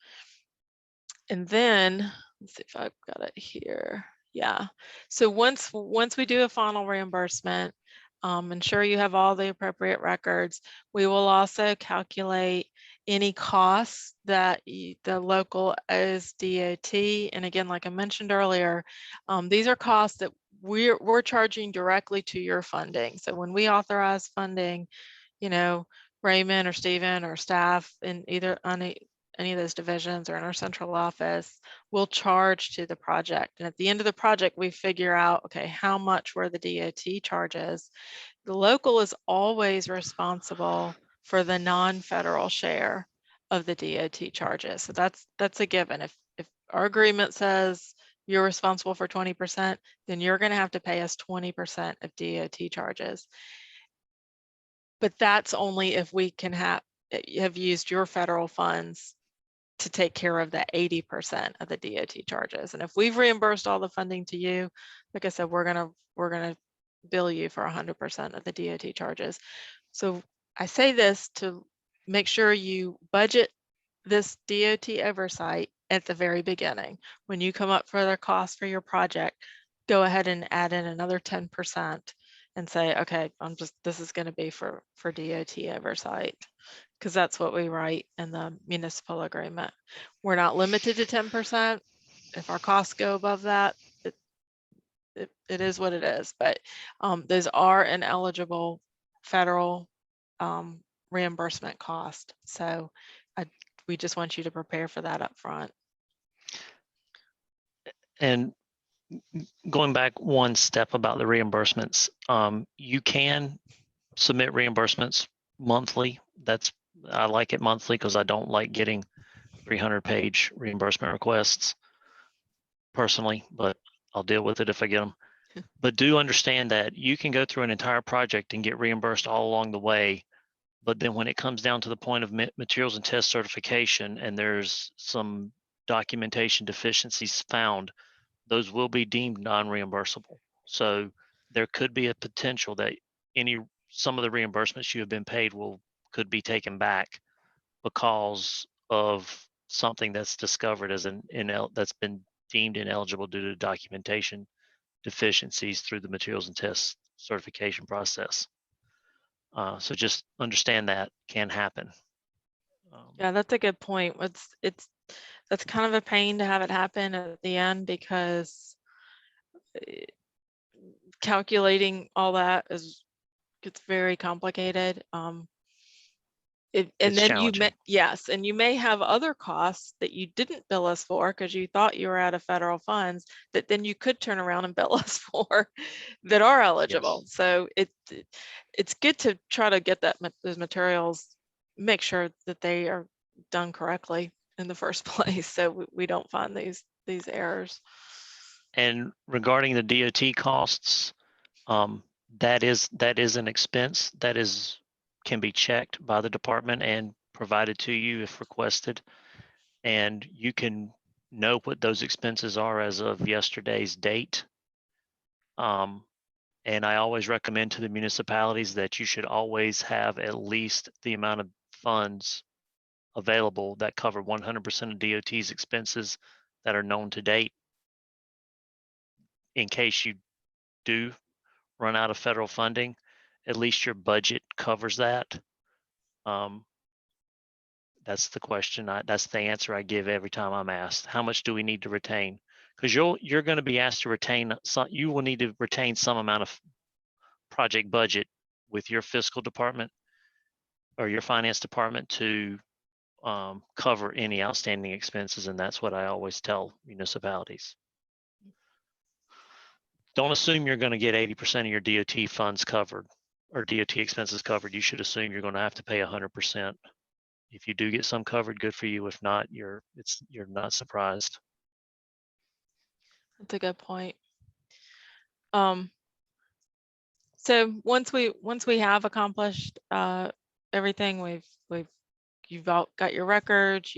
then let's see if I've got it here. Yeah. So once we do a final reimbursement, ensure you have all the appropriate records. We will also calculate any costs that the local owes DOT. And again, like I mentioned earlier, these are costs that we're charging directly to your funding. So when we authorize funding, you know, Raymond or Stephen or staff in either on any of those divisions or in our central office will charge to the project. And at the end of the project, we figure out, okay, how much were the DOT charges? The local is always responsible for the non-federal share of the DOT charges. So that's a given. If our agreement says you're responsible for 20%, then you're going to have to pay us 20% of DOT charges. But that's only if we can have used your federal funds to take care of that 80% of the DOT charges. And if we've reimbursed all the funding to you, like I said, we're gonna bill you for 100% of the DOT charges. So I say this to make sure you budget this DOT oversight at the very beginning. When you come up for the cost for your project, go ahead and add in another 10% and say, okay, this is going to be for DOT oversight, because that's what we write in the municipal agreement. We're not limited to 10%. If our costs go above that, it is what it is. But those are an eligible federal reimbursement cost. So we just want you to prepare for that up front. And going back one step about the reimbursements, you can submit reimbursements monthly. I like it monthly because I don't like getting 300-page reimbursement requests personally, but I'll deal with it if I get them. But do understand that you can go through an entire project and get reimbursed all along the way. But then when it comes down to the point of materials and test certification and there's some documentation deficiencies found, those will be deemed non-reimbursable. So there could be a potential that some of the reimbursements you have been paid could be taken back because of something that's discovered as that's been deemed ineligible due to documentation deficiencies through the materials and test certification process. So just understand that can happen. Yeah, that's a good point. That's kind of a pain to have it happen at the end, because calculating all that gets very complicated. And then you may have other costs that you didn't bill us for because you thought you were out of federal funds that then you could turn around and bill us for that are eligible. Yes. So it's good to try to get those materials, make sure that they are done correctly in the first place, so we don't find these errors. And regarding the DOT costs, that is an expense that can be checked by the department and provided to you if requested. And you can know what those expenses are as of yesterday's date. And I always recommend to the municipalities that you should always have at least the amount of funds available that cover 100% of DOT's expenses that are known to date, in case you do run out of federal funding. At least your budget covers that. That's the question. That's the answer I give every time I'm asked. How much do we need to retain? Because you're going to be asked to retain some. You will need to retain some amount of project budget with your fiscal department or your finance department to cover any outstanding expenses, and that's what I always tell municipalities. Don't assume you're going to get 80% of your DOT funds covered or DOT expenses covered. You should assume you're going to have to pay 100%. If you do get some covered, good for you. If not, you're not surprised. That's a good point. So once we have accomplished everything, you've got your records,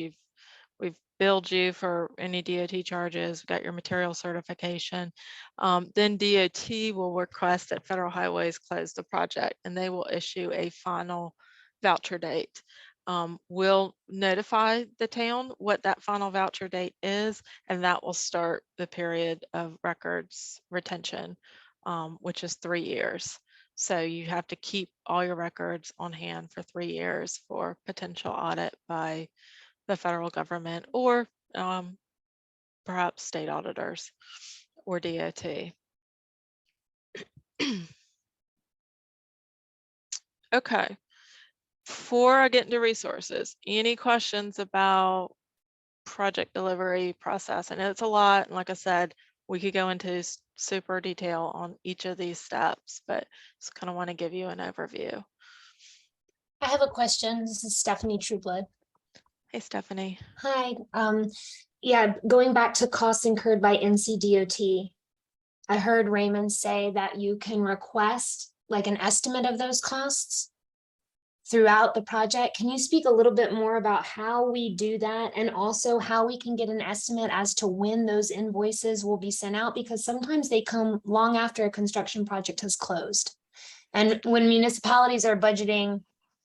we've billed you for any DOT charges, got your material certification, then DOT will request that Federal Highways close the project, and they will issue a final voucher date. We'll notify the town what that final voucher date is, and that will start the period of records retention, which is 3 years. So you have to keep all your records on hand for 3 years for potential audit by the federal government or perhaps state auditors or DOT. Okay, before I get into resources, any questions about project delivery process? I know it's a lot, and like I said, we could go into super detail on each of these steps, but just kind of want to give you an overview. I have a question. This is Stephanie Trueblood. Hey, Stephanie. Hi. Yeah, going back to costs incurred by NCDOT, I heard Raymond say that you can request like an estimate of those costs throughout the project. Can you speak a little bit more about how we do that and also how we can get an estimate as to when those invoices will be sent out? Because sometimes they come long after a construction project has closed. And when municipalities are budgeting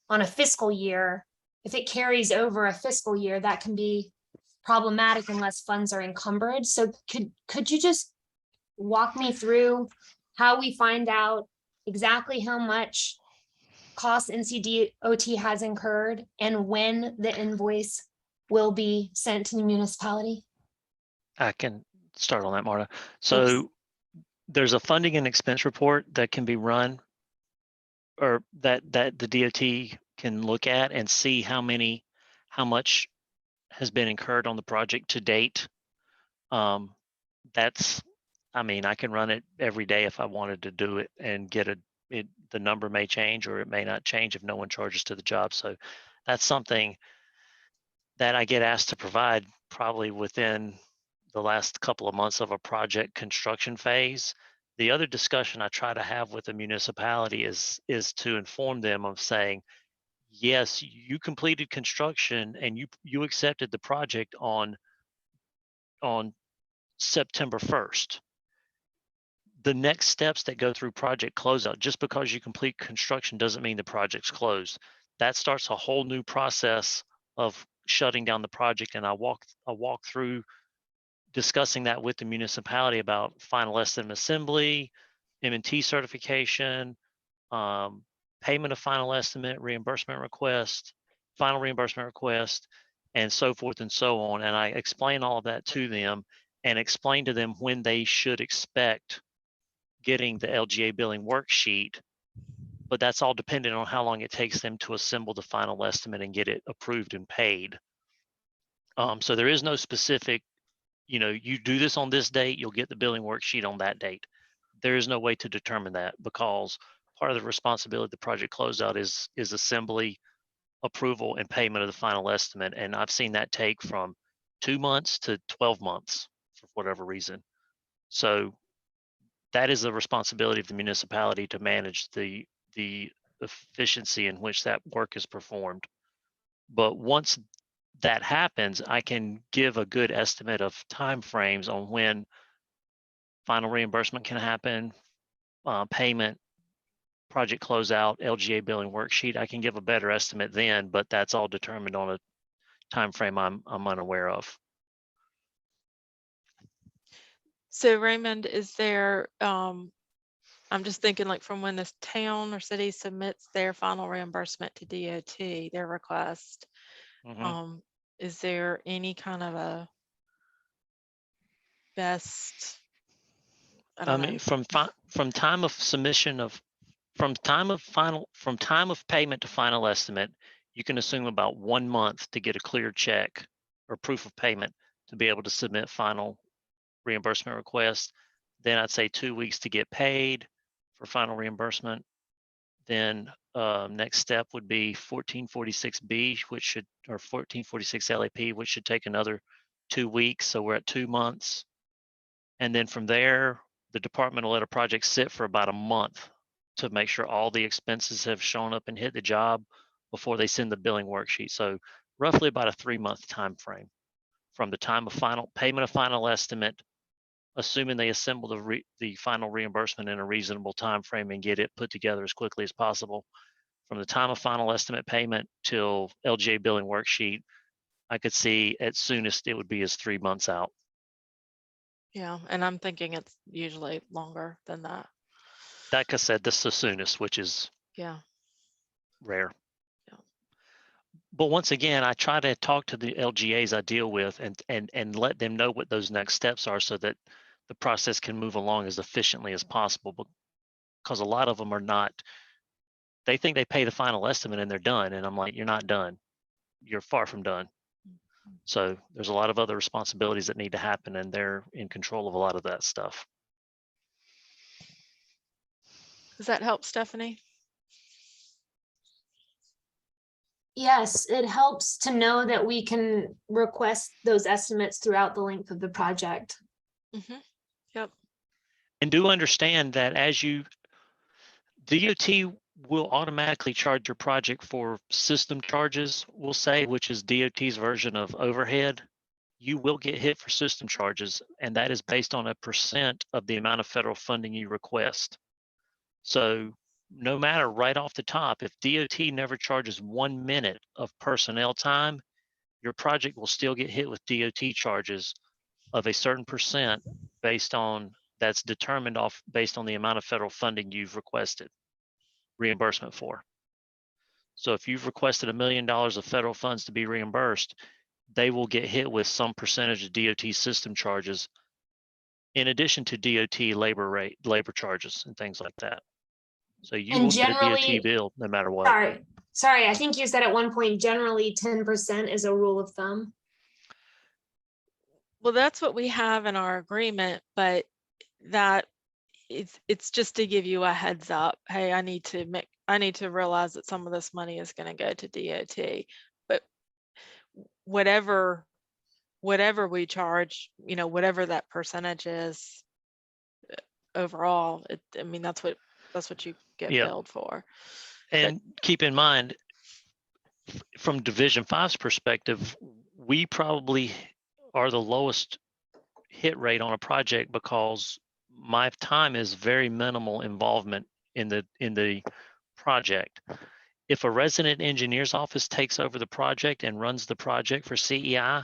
on a fiscal year, if it carries over a fiscal year, that can be problematic unless funds are encumbered. So could you just walk me through how we find out exactly how much cost NCDOT has incurred and when the invoice will be sent to the municipality? I can start on that, Marta. So there's a funding and expense report that can be run, or that the DOT can look at and see how much has been incurred on the project to date. I mean, I can run it every day if I wanted to do it and get the number may change or it may not change if no one charges to the job. So that's something that I get asked to provide probably within the last couple of months of a project construction phase. The other discussion I try to have with the municipality is to inform them of saying, yes, you completed construction and you accepted the project on September 1st. The next steps that go through project closeout, just because you complete construction doesn't mean the project's closed. That starts a whole new process of shutting down the project. And I walk through discussing that with the municipality about final estimate assembly, M&T certification, payment of final estimate, reimbursement request, final reimbursement request, and so forth and so on. And I explain all of that to them and explain to them when they should expect getting the LGA billing worksheet, but that's all dependent on how long it takes them to assemble the final estimate and get it approved and paid. So there is no specific, you do this on this date, you'll get the billing worksheet on that date. There is no way to determine that because part of the responsibility of the project closeout is assembly, approval, and payment of the final estimate. And I've seen that take from 2 months to 12 months for whatever reason. So that is the responsibility of the municipality to manage the efficiency in which that work is performed. But once that happens, I can give a good estimate of timeframes on when final reimbursement can happen, payment, project closeout, LGA billing worksheet. I can give a better estimate then, but that's all determined on a timeframe I'm unaware of. So Raymond, is there, I'm just thinking like from when this town or city submits their final reimbursement to DOT, their request, is there any kind of a best, I mean, from time of submission of, from time of payment to final estimate, you can assume about 1 month to get a clear check or proof of payment to be able to submit final reimbursement request. Then I'd say 2 weeks to get paid for final reimbursement. Then next step would be 1446B, or 1446 LAP, which should take another 2 weeks. So we're at 2 months. And then from there, the department will let a project sit for about a month to make sure all the expenses have shown up and hit the job before they send the billing worksheet. So roughly about a 3-month time frame from the time of final payment of final estimate, assuming they assemble the final reimbursement in a reasonable time frame and get it put together as quickly as possible. From the time of final estimate payment till LGA billing worksheet, I could see at soonest it would be as 3 months out. yeah, and I'm thinking it's usually longer than that. Like I said, this is the soonest, which is Yeah. rare. Yeah. But once again, I try to talk to the LGAs I deal with and let them know what those next steps are so that the process can move along as efficiently as possible. Because a lot of them are not, they think they pay the final estimate and they're done. And I'm like, you're not done. You're far from done. So there's a lot of other responsibilities that need to happen, and they're in control of a lot of that stuff. Does that help, Stephanie? Yes, it helps to know that we can request those estimates throughout the length of the project. Mm-hmm. Yep. And do understand that as you, DOT will automatically charge your project for system charges, we'll say, which is DOT's version of overhead. You will get hit for system charges, and that is based on a % of the amount of federal funding you request. So no matter right off the top, if DOT never charges 1 minute of personnel time, your project will still get hit with DOT charges of a certain % based on, that's determined off based on the amount of federal funding you've requested reimbursement for. So if you've requested $1 million of federal funds to be reimbursed, they will get hit with some percentage of DOT system charges in addition to DOT labor charges and things like that. So you And will get a generally- DOT bill no matter what. Sorry, I think you said at one point, generally 10% is a rule of thumb. Well, that's what we have in our agreement, but that it's just to give you a heads up. Hey, I need to realize that some of this money is going to go to DOT, but whatever we charge, whatever that percentage is overall, I mean, that's what you get Yeah. billed for. And keep in mind, from Division 5's perspective, we probably are the lowest hit rate on a project because my time is very minimal involvement in the project. If a resident engineer's office takes over the project and runs the project for CEI,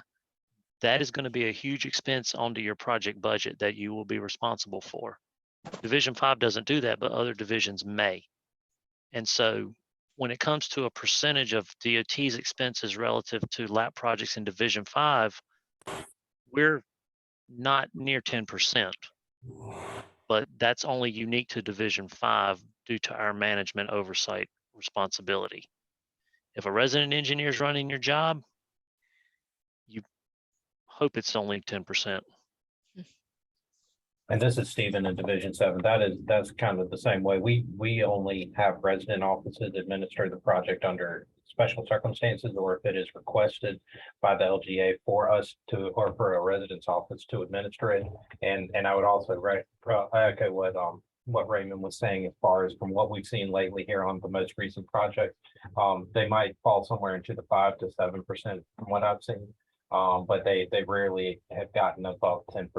that is going to be a huge expense onto your project budget that you will be responsible for. Division 5 doesn't do that, but other divisions may. And so when it comes to a percentage of DOT's expenses relative to lap projects in Division 5, we're not near 10%, but that's only unique to Division 5 due to our management oversight responsibility. If a resident engineer is running your job, you hope it's only 10%. And this is Stephen in Division 7. That's kind of the same way. We only have resident offices administer the project under special circumstances, or if it is requested by the LGA for us to, or for a resident's office to administer it. And I would also echo what Raymond was saying as far as from what we've seen lately here on the most recent project. They might fall somewhere into the 5 to 7% from what I've seen. But they rarely have gotten above 10%.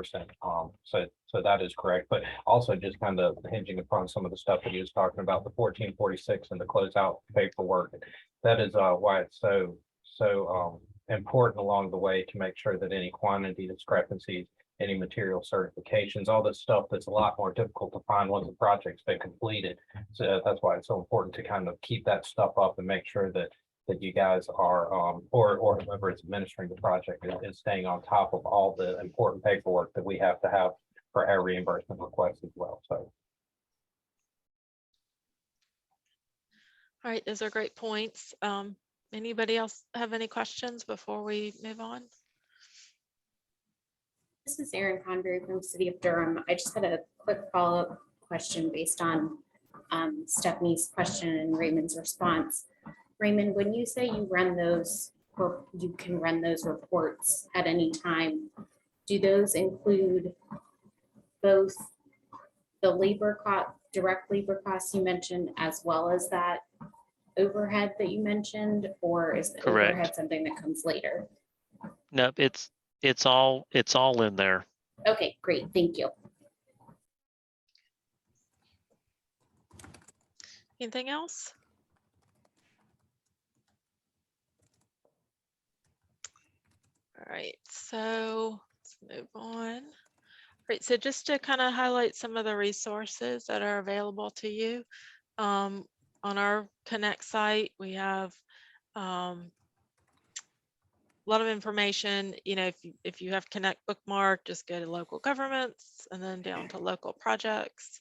So that is correct. But also just kind of hinging upon some of the stuff that he was talking about, the 1446 and the closeout paperwork. That is why it's so important along the way to make sure that any quantity discrepancies, any material certifications, all this stuff that's a lot more difficult to find once the project's been completed. So that's why it's so important to kind of keep that stuff up and make sure that you guys are, or whoever is administering the project is staying on top of all the important paperwork that we have to have for our reimbursement requests as well. So. All right, those are great points. Anybody else have any questions before we move on? This is Erin Convery from the City of Durham. I just had a quick follow-up question based on Stephanie's question and Raymond's response. Raymond, when you say you run those, or you can run those reports at any time, do those include both the labor cost, direct labor costs you mentioned, as well as that overhead that you mentioned, or is the Correct. overhead something that comes later? Nope, it's all in there. Okay, great, thank you. Anything else? All right, so let's move on. All Right, so just to kind of highlight some of the resources that are available to you, on our Connect site, we have a lot of information. You know, if you have Connect bookmark, just go to local governments and then down to local projects,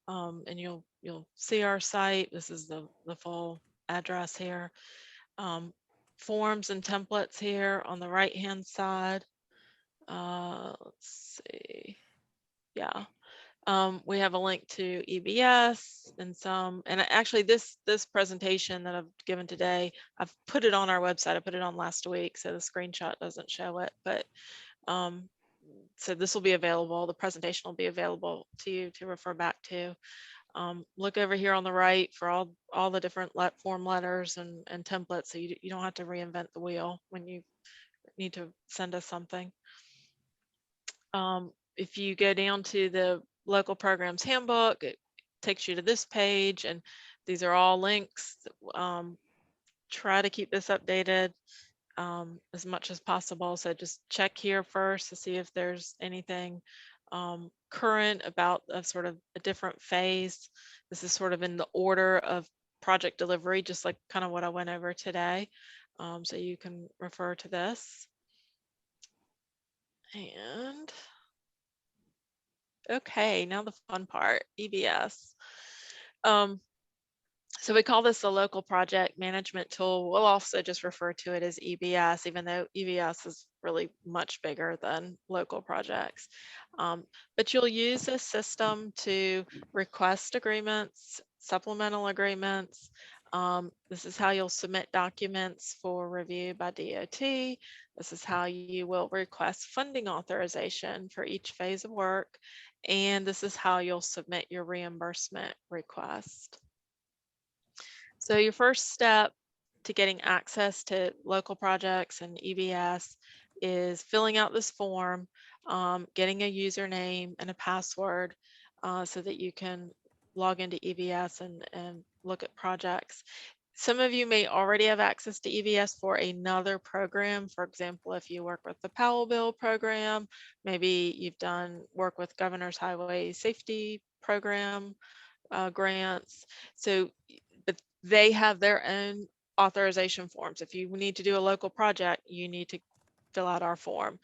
and you'll see our site. This is the full address here. Forms and templates here on the right hand side. Let's see. Yeah. We have a link to EBS and actually this presentation that I've given today, I've put it on our website. I put it on last week, so the screenshot doesn't show it, but so this will be available. The presentation will be available to you to refer back to. Look over here on the right for all the different form letters and templates, so you don't have to reinvent the wheel when you need to send us something. If you go down to the local programs handbook, it takes you to this page, and these are all links. Try to keep this updated as much as possible. So just check here first to see if there's anything current about a sort of a different phase. This is sort of in the order of project delivery, just like kind of what I went over today. So you can refer to this. And okay, now the fun part, EBS. So we call this the local project management tool. We'll also just refer to it as EBS, even though EBS is really much bigger than local projects. But you'll use this system to request agreements, supplemental agreements. This is how you'll submit documents for review by DOT. This is how you will request funding authorization for each phase of work. And this is how you'll submit your reimbursement request. So your first step to getting access to local projects and EBS is filling out this form, getting a username and a password so that you can log into EBS and look at projects. Some of you may already have access to EBS for another program. For example, if you work with the Powell Bill program, maybe you've done work with Governor's Highway Safety Program grants. So, but they have their own authorization forms. If you need to do a local project, you need to fill out our form.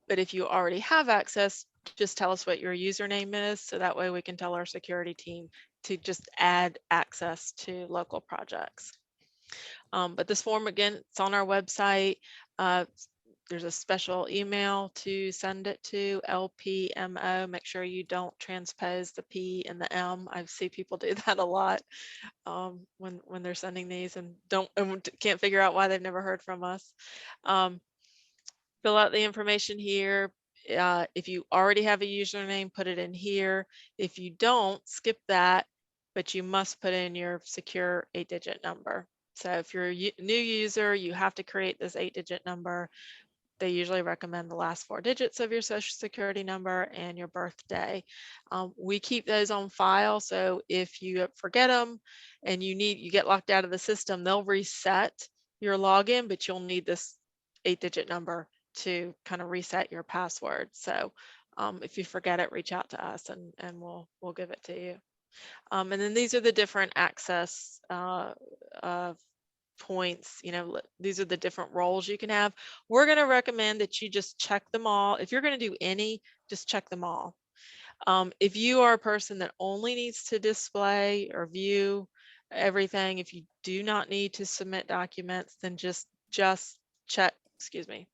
But if you already have access, just tell us what your username is, so that way we can tell our security team to just add access to local projects. But this form, again, it's on our website. There's a special email to send it to, LPMO. Make sure you don't transpose the P and the M. I see people do that a lot when they're sending these and can't figure out why they've never heard from us. Fill out the information here. If you already have a username, put it in here. If you don't, skip that, but you must put in your secure 8-digit number. So if you're a new user, you have to create this 8-digit number. They usually recommend the last 4 digits of your social security number and your birthday. We keep those on file, so if you forget them and you get locked out of the system, they'll reset your login, but you'll need this 8-digit number to kind of reset your password. So if you forget it, reach out to us and we'll give it to you. And then these are the different access points. You know, these are the different roles you can have. We're going to recommend that you just check them all. If you're going to do any, just check them all. If you are a person that only needs to display or view everything, if you do not need to submit documents, then just check,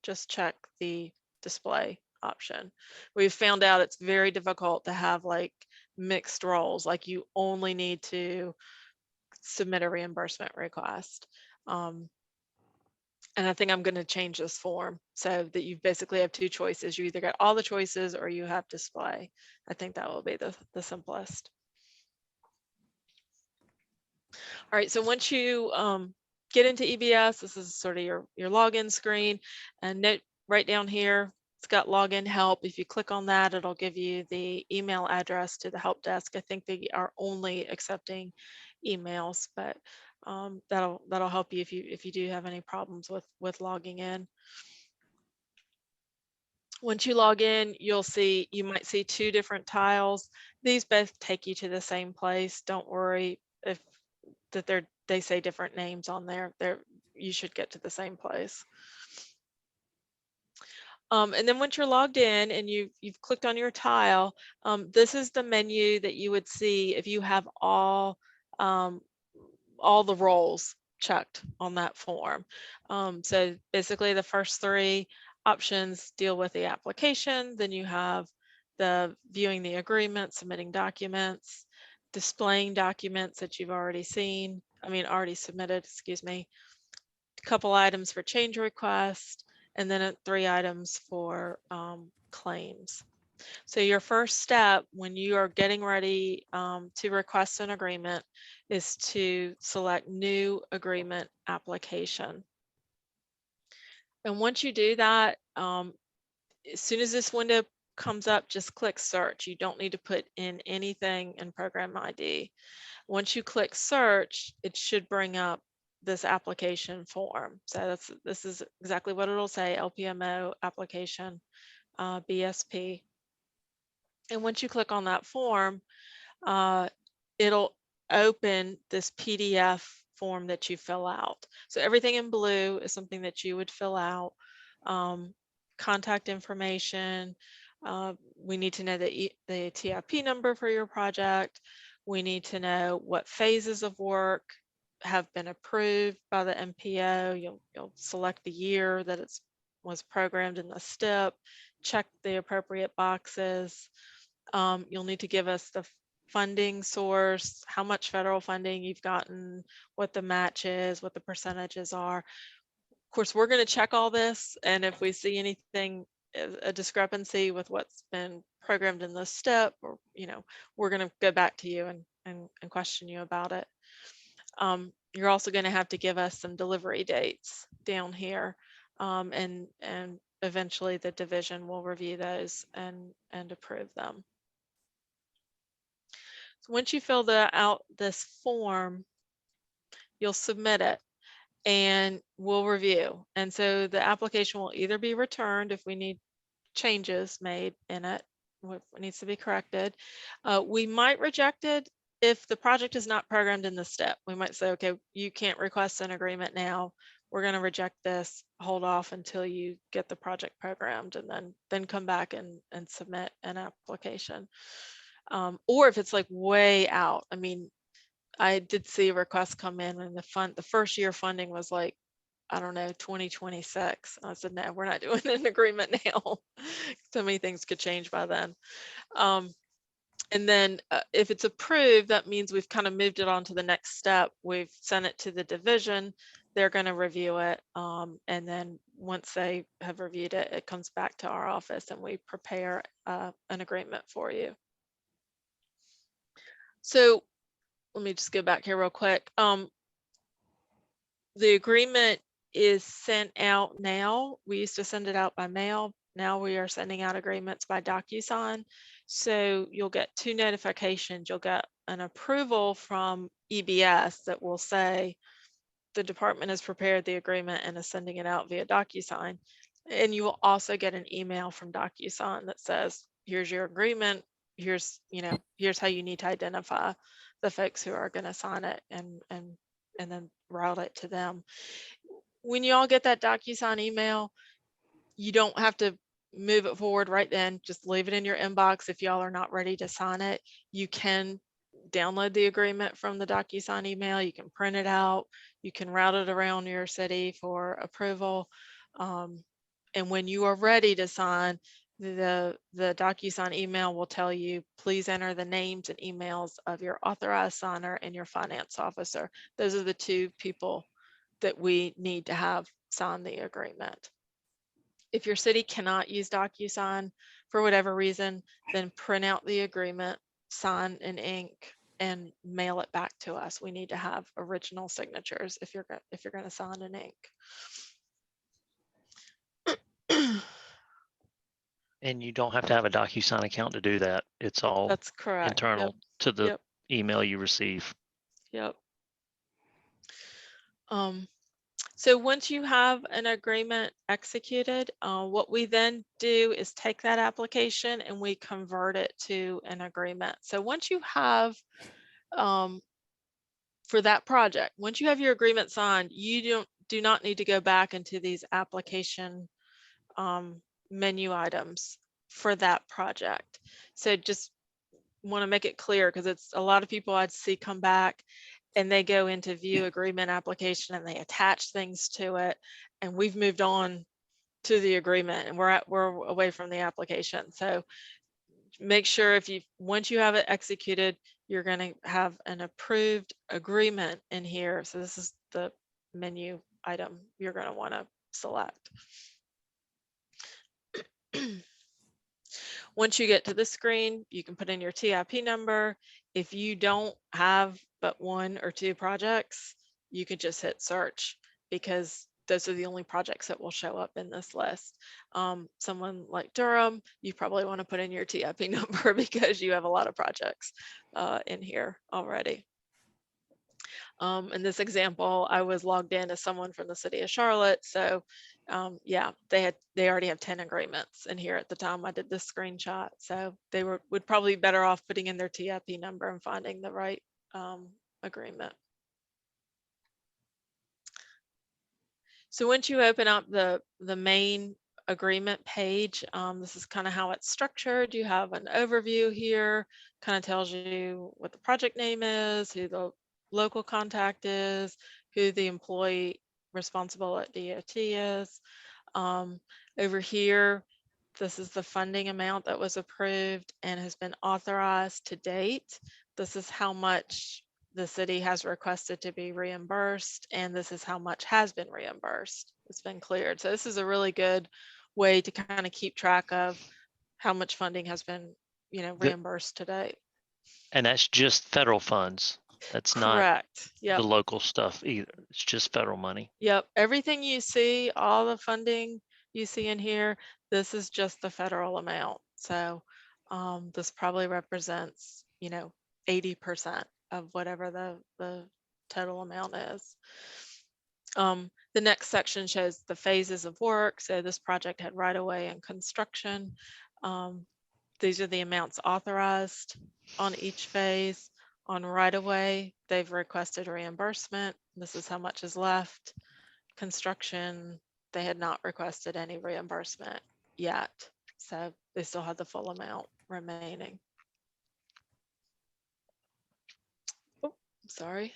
just check the display option. We've found out it's very difficult to have like mixed roles, like you only need to submit a reimbursement request. And I think I'm going to change this form so that you basically have 2 choices. You either get all the choices or you have display. I think that will be the simplest. All right, so once you get into EBS, this is sort of your login screen, and note right down here, it's got login help. If you click on that, it'll give you the email address to the help desk. I think they are only accepting emails, but that'll help you if you do have any problems with logging in. Once you log in, you might see two different tiles. These both take you to the same place. Don't worry if they say different names on there. You should get to the same place. And then once you're logged in and you've clicked on your tile, this is the menu that you would see if you have all the roles checked on that form. So basically the first three options deal with the application. Then you have the viewing the agreement, submitting documents, displaying documents that you've already submitted, excuse me, a couple items for change request, and then 3 items for claims. So your first step when you are getting ready to request an agreement is to select new agreement application. And once you do that, as soon as this window comes up, just click search. You don't need to put in anything in program ID. Once you click search, it should bring up this application form. So this is exactly what it'll say, LPMO application BSP. And once you click on that form, it'll open this PDF form that you fill out. So everything in blue is something that you would fill out. Contact information. We need to know the TIP number for your project. We need to know what phases of work have been approved by the MPO. You'll select the year that it was programmed in the STIP, check the appropriate boxes. You'll need to give us the funding source, how much federal funding you've gotten, what the match is, what the percentages are. Of course, we're going to check all this, and if we see anything, a discrepancy with what's been programmed in this step, or we're going to go back to you and question you about it. You're also going to have to give us some delivery dates down here, and eventually the division will review those and approve them. So once you fill out this form, you'll submit it and we'll review. And so the application will either be returned if we need changes made in it, what needs to be corrected. We might reject it if the project is not programmed in the step. We might say, okay, you can't request an agreement now. We're going to reject this, hold off until you get the project programmed, and then come back and submit an application. Or if it's like way out. I mean, I did see a request come in and the first year funding was like, I don't know, 2026. I said, no, we're not doing an agreement now. So many things could change by then. And then if it's approved, that means we've kind of moved it on to the next step. We've sent it to the division. They're going to review it. And then once they have reviewed it, it comes back to our office and we prepare an agreement for you. So let me just go back here real quick. The agreement is sent out now. We used to send it out by mail. Now we are sending out agreements by DocuSign. So you'll get 2 notifications. You'll get an approval from EBS that will say the department has prepared the agreement and is sending it out via DocuSign. And you will also get an email from DocuSign that says, here's your agreement. Here's how you need to identify the folks who are going to sign it and then route it to them. When you all get that DocuSign email, you don't have to move it forward right then. Just leave it in your inbox. If y'all are not ready to sign it, you can download the agreement from the DocuSign email. You can print it out. You can route it around your city for approval. And when you are ready to sign, the DocuSign email will tell you, please enter the names and emails of your authorized signer and your finance officer. Those are the 2 people that we need to have sign the agreement. If your city cannot use DocuSign for whatever reason, then print out the agreement, sign in ink, and mail it back to us. We need to have original signatures if you're going to sign in ink. And you don't have to have a DocuSign account to do that. It's all That's correct. internal to the Yep. email you receive. Yep. So once you have an agreement executed, what we then do is take that application and we convert it to an agreement. So once you have, for that project, once you have your agreement signed, you do not need to go back into these application menu items for that project. So just want to make it clear, because it's a lot of people I'd see come back and they go into view agreement application and they attach things to it, and we've moved on to the agreement and we're away from the application. So make sure once you have it executed, you're going to have an approved agreement in here. So this is the menu item you're going to want to select. Once you get to the screen, you can put in your TIP number. If you don't have but 1 or 2 projects, you could just hit search, because those are the only projects that will show up in this list. Someone like Durham, you probably want to put in your TIP number because you have a lot of projects in here already. In this example, I was logged in as someone from the city of Charlotte. So yeah, they already have 10 agreements in here at the time I did this screenshot. So they would probably be better off putting in their TIP number and finding the right agreement. So once you open up the main agreement page, this is kind of how it's structured. You have an overview here, kind of tells you what the project name is, who the local contact is, who the employee responsible at DOT is. Over here, this is the funding amount that was approved and has been authorized to date. This is how much the city has requested to be reimbursed, and this is how much has been reimbursed. It's been cleared. So this is a really good way to kind of keep track of how much funding has been, reimbursed to date. And that's just federal funds. That's not Correct. Yep. the local stuff either. It's just federal money. Yep. Everything you see, all the funding you see in here, this is just the federal amount. So this probably represents, 80% of whatever the total amount is. The next section shows the phases of work. So this project had right of way and construction. These are the amounts authorized on each phase. On right of way, they've requested reimbursement. This is how much is left. Construction, they had not requested any reimbursement yet. So they still had the full amount remaining. Oh, sorry.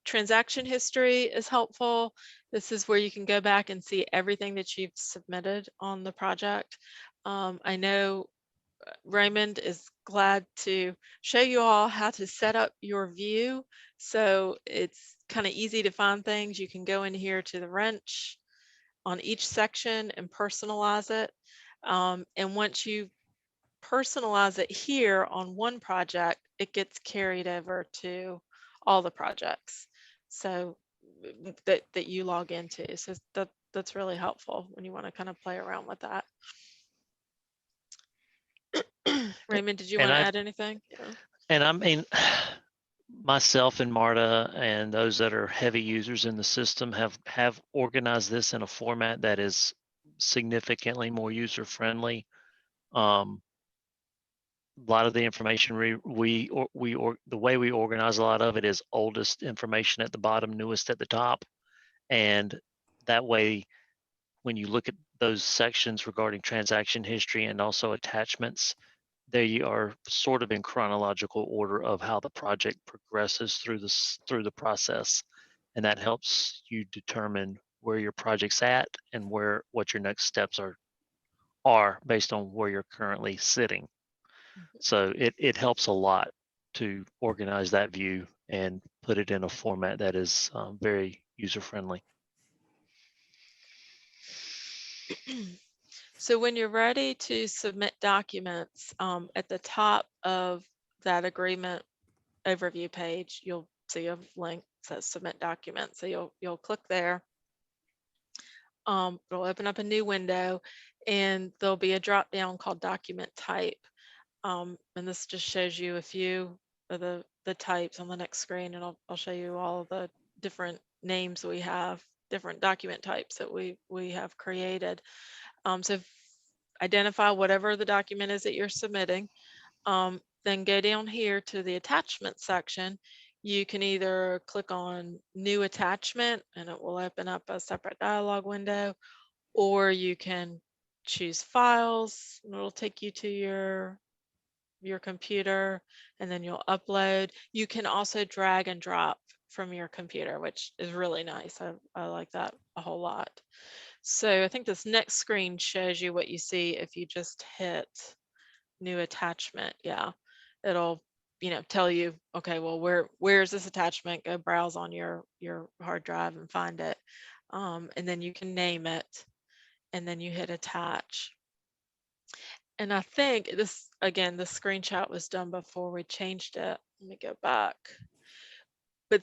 Transaction history is helpful. This is where you can go back and see everything that you've submitted on the project. I know Raymond is glad to show you all how to set up your view. So it's kind of easy to find things. You can go in here to the wrench on each section and personalize it. And once you personalize it here on one project, it gets carried over to all the projects. So that you log into. So that's really helpful when you want to kind of play around with that. Raymond, did you want to add anything? And I mean, myself and Marta and those that are heavy users in the system have organized this in a format that is significantly more user friendly. A lot of the information the way we organize a lot of it is oldest information at the bottom, newest at the top, and that way, when you look at those sections regarding transaction history and also attachments, they are sort of in chronological order of how the project progresses through the process, and that helps you determine where your project's at and what your next steps are based on where you're currently sitting. So it helps a lot to organize that view and put it in a format that is very user friendly. So when you're ready to submit documents, at the top of that agreement overview page, you'll see a link that says submit documents. So you'll click there. It'll open up a new window, and there'll be a drop down called document type. And this just shows you a few of the types on the next screen, and I'll show you all of the different names we have different document types that we have created. So identify whatever the document is that you're submitting. Then go down here to the attachment section. You can either click on new attachment and it will open up a separate dialog window, or you can choose files and it'll take you to your computer and then you'll upload. You can also drag and drop from your computer, which is really nice. I like that a whole lot. So I think this next screen shows you what you see if you just hit new attachment. Yeah, it'll tell you, okay, well, where's this attachment? Go browse on your hard drive and find it. And then you can name it and then you hit attach. And I think this, again, the screenshot was done before we changed it. Let me go back. But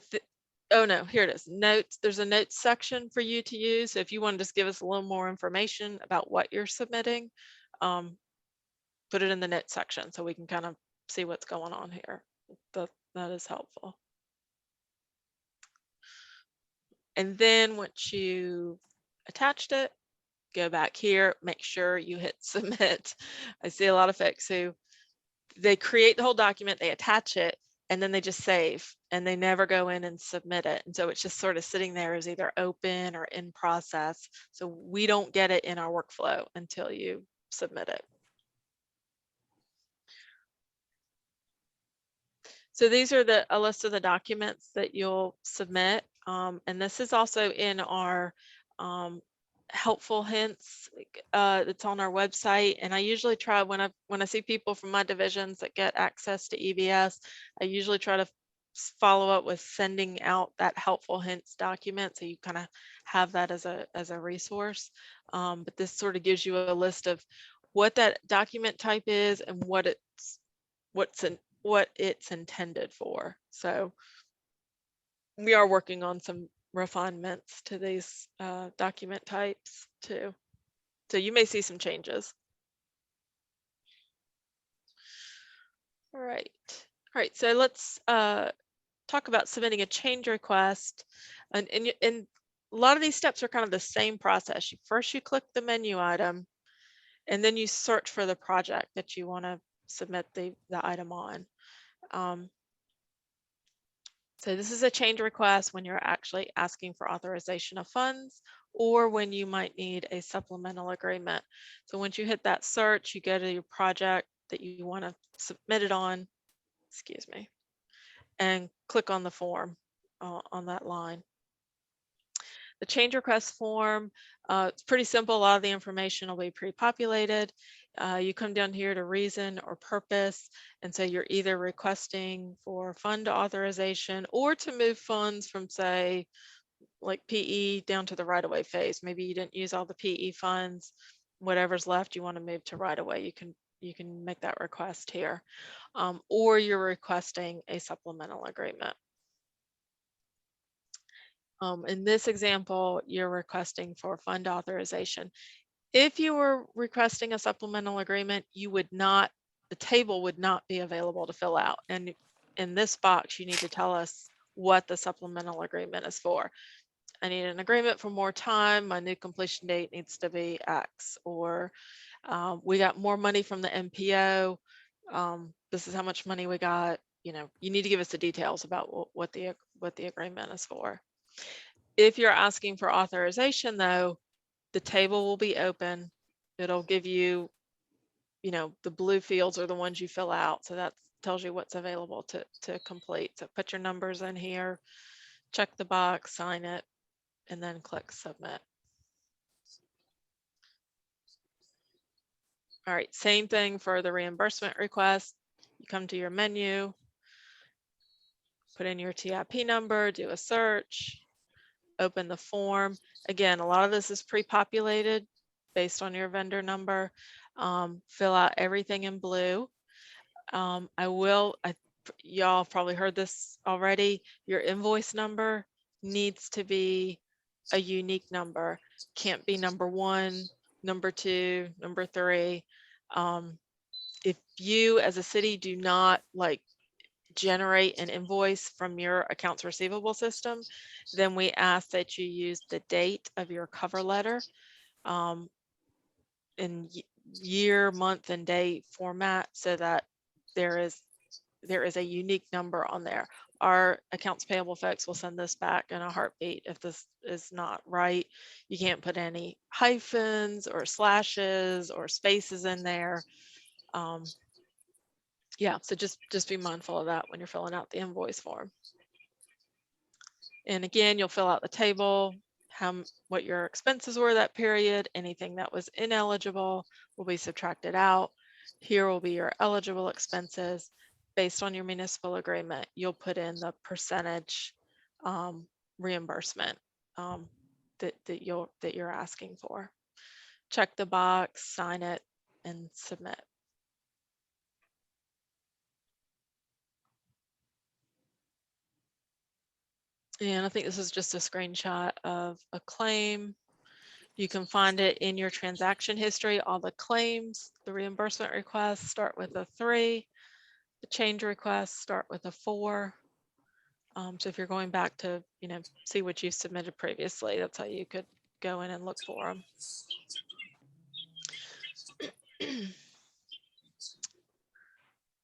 oh no, here it is. Notes. There's a notes section for you to use. So if you want to just give us a little more information about what you're submitting, put it in the notes section so we can kind of see what's going on here. That is helpful. And then once you attached it, go back here, make sure you hit submit. I see a lot of folks who they create the whole document, they attach it, and then they just save and they never go in and submit it. And so it's just sort of sitting there as either open or in process. So we don't get it in our workflow until you submit it. So these are a list of the documents that you'll submit. And this is also in our helpful hints that's on our website. And I usually try when I see people from my divisions that get access to EVS, I usually try to follow up with sending out that helpful hints document so you kind of have that as a resource. But this sort of gives you a list of what that document type is and what it's intended for. So we are working on some refinements to these document types too. So you may see some changes. All right. So let's talk about submitting a change request. And a lot of these steps are kind of the same process. First you click the menu item and then you search for the project that you want to submit the item on. So this is a change request when you're actually asking for authorization of funds or when you might need a supplemental agreement. So once you hit that search, you go to your project that you want to submit it on, excuse me, and click on the form on that line. The change request form, it's pretty simple. A lot of the information will be pre-populated. You come down here to reason or purpose, and so you're either requesting for fund authorization or to move funds from, say, like PE down to the right-of-way phase. Maybe you didn't use all the PE funds, whatever's left you want to move to right-of-way. You can make that request here, or you're requesting a supplemental agreement. In this example, you're requesting for fund authorization. If you were requesting a supplemental agreement, the table would not be available to fill out. And in this box, you need to tell us what the supplemental agreement is for. I need an agreement for more time. My new completion date needs to be X, or we got more money from the MPO. This is how much money we got. You need to give us the details about what the agreement is for. If you're asking for authorization, though, the table will be open. It'll give you, the blue fields are the ones you fill out. So that tells you what's available to complete. So put your numbers in here, check the box, sign it, and then click submit. All right, same thing for the reimbursement request. You come to your menu, put in your TIP number, do a search, open the form. Again, a lot of this is pre-populated based on your vendor number. Fill out everything in blue. Y'all probably heard this already. Your invoice number needs to be a unique number. Can't be number 1, number 2, number 3. If you as a city do not generate an invoice from your accounts receivable system, then we ask that you use the date of your cover letter in year, month, and day format, so that there is a unique number on there. Our accounts payable folks will send this back in a heartbeat if this is not right. You can't put any hyphens or slashes or spaces in there. Yeah, so just be mindful of that when you're filling out the invoice form. And again, you'll fill out the table, what your expenses were that period. Anything that was ineligible will be subtracted out. Here will be your eligible expenses. Based on your municipal agreement, you'll put in the percentage reimbursement that you're asking for. Check the box, sign it, and submit. And I think this is just a screenshot of a claim. You can find it in your transaction history. All the claims, the reimbursement requests start with a 3. The change requests start with a 4. So if you're going back to, see what you submitted previously, that's how you could go in and look for them.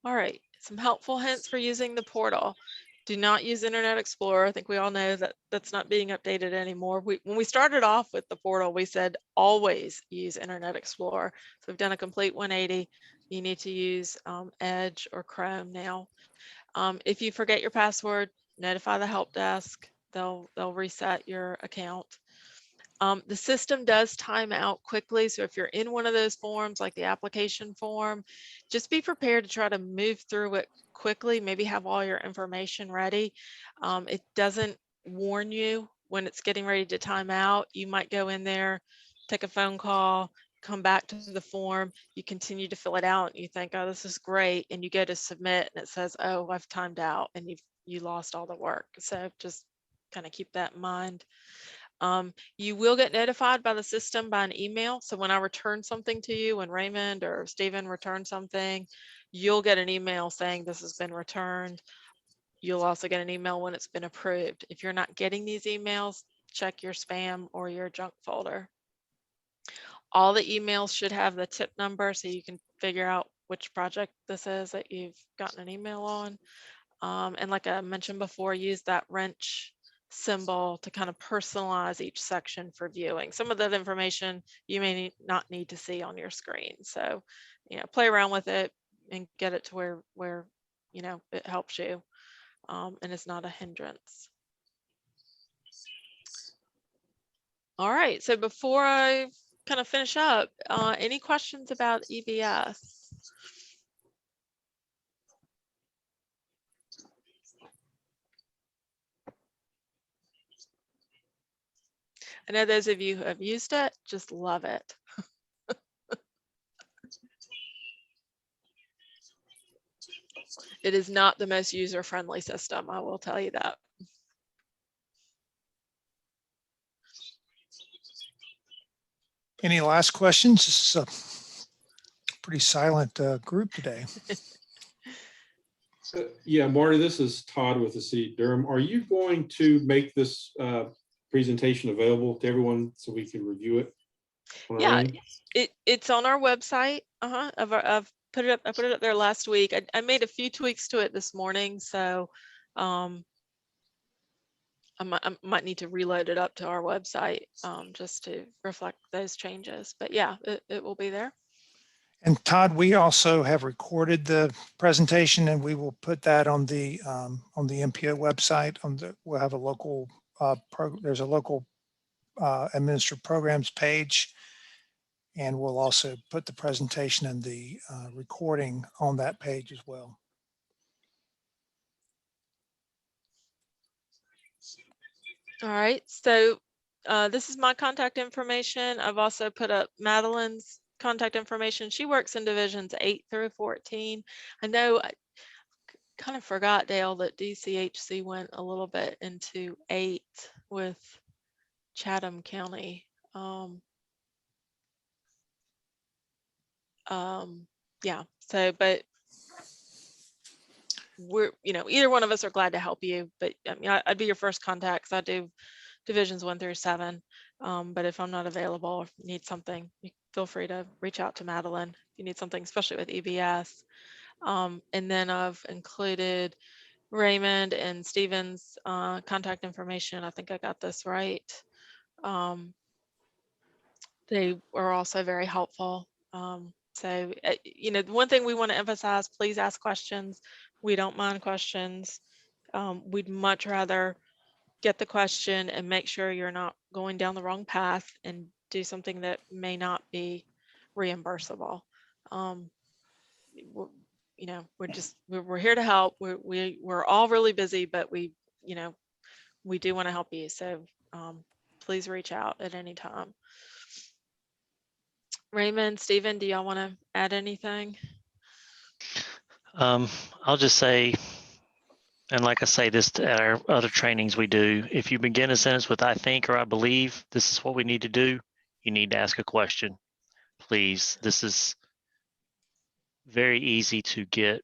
All right, some helpful hints for using the portal. Do not use Internet Explorer. I think we all know that that's not being updated anymore. When we started off with the portal, we said always use Internet Explorer. So we've done a complete 180. You need to use Edge or Chrome now. If you forget your password, notify the help desk. They'll reset your account. The system does time out quickly. So if you're in one of those forms, like the application form, just be prepared to try to move through it quickly, maybe have all your information ready. It doesn't warn you when it's getting ready to time out. You might go in there, take a phone call, come back to the form, you continue to fill it out, and you think, oh, this is great, and you go to submit and it says, oh, I've timed out, and you lost all the work. So just kind of keep that in mind. You will get notified by the system by an email. So when I return something to you, when Raymond or Stephen return something, you'll get an email saying this has been returned. You'll also get an email when it's been approved. If you're not getting these emails, check your spam or your junk folder. All the emails should have the tip number so you can figure out which project this is that you've gotten an email on. And like I mentioned before, use that wrench symbol to kind of personalize each section for viewing. Some of that information you may not need to see on your screen. So, play around with it and get it to where it helps you and it's not a hindrance. All right, so before I kind of finish up, any questions about EBS? I know those of you who have used it just love it. It is not the most user-friendly system, I will tell you that. Any last questions? This is a pretty silent group today. Yeah, Marty, this is Todd with the City of Durham. Are you going to make this presentation available to everyone so we can review it? Yeah, it's on our website. I've put it up. I put it up there last week. I made a few tweaks to it this morning, so I might need to reload it up to our website just to reflect those changes. But yeah, it will be there. And Todd, we also have recorded the presentation, and we will put that on the MPO website. We'll have a local there's a local administered programs page, and we'll also put the presentation and the recording on that page as well. All right, so this is my contact information. I've also put up Madeline's contact information. She works in divisions 8 through 14. I know I kind of forgot, Dale, that DCHC went a little bit into 8 with Chatham County. Yeah, so, but we're, either one of us are glad to help you, but I mean, I'd be your first contact 'cause I do divisions 1 through 7. But if I'm not available or need something, you feel free to reach out to Madeline if you need something, especially with EBS. And then I've included Raymond and Stephen's contact information. I think I got this right. They are also very helpful. So, the one thing we want to emphasize, please ask questions. We don't mind questions. We'd much rather get the question and make sure you're not going down the wrong path and do something that may not be reimbursable. We're here to help. We're all really busy, but we do want to help you. So please reach out at any time. Raymond, Stephen, do y'all want to add anything? I'll just say, and like I say this at our other trainings we do, if you begin a sentence with "I think" or "I believe," this is what we need to do. You need to ask a question, please. This is very easy to get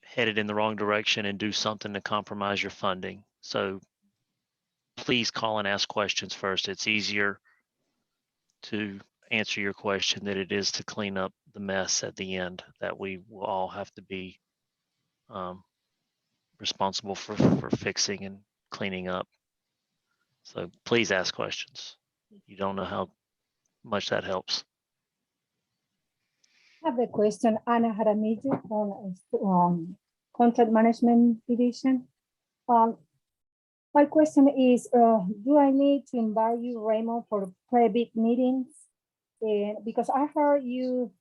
headed in the wrong direction and do something to compromise your funding. So please call and ask questions first. It's easier to answer your question than it is to clean up the mess at the end that we will all have to be responsible for fixing and cleaning up. So please ask questions. You don't know how much that helps. I have a question. Anna Jaramillo on Contract Management Division. My question is, do I need to invite you, Raymond, for pre-bid meetings? Because I heard you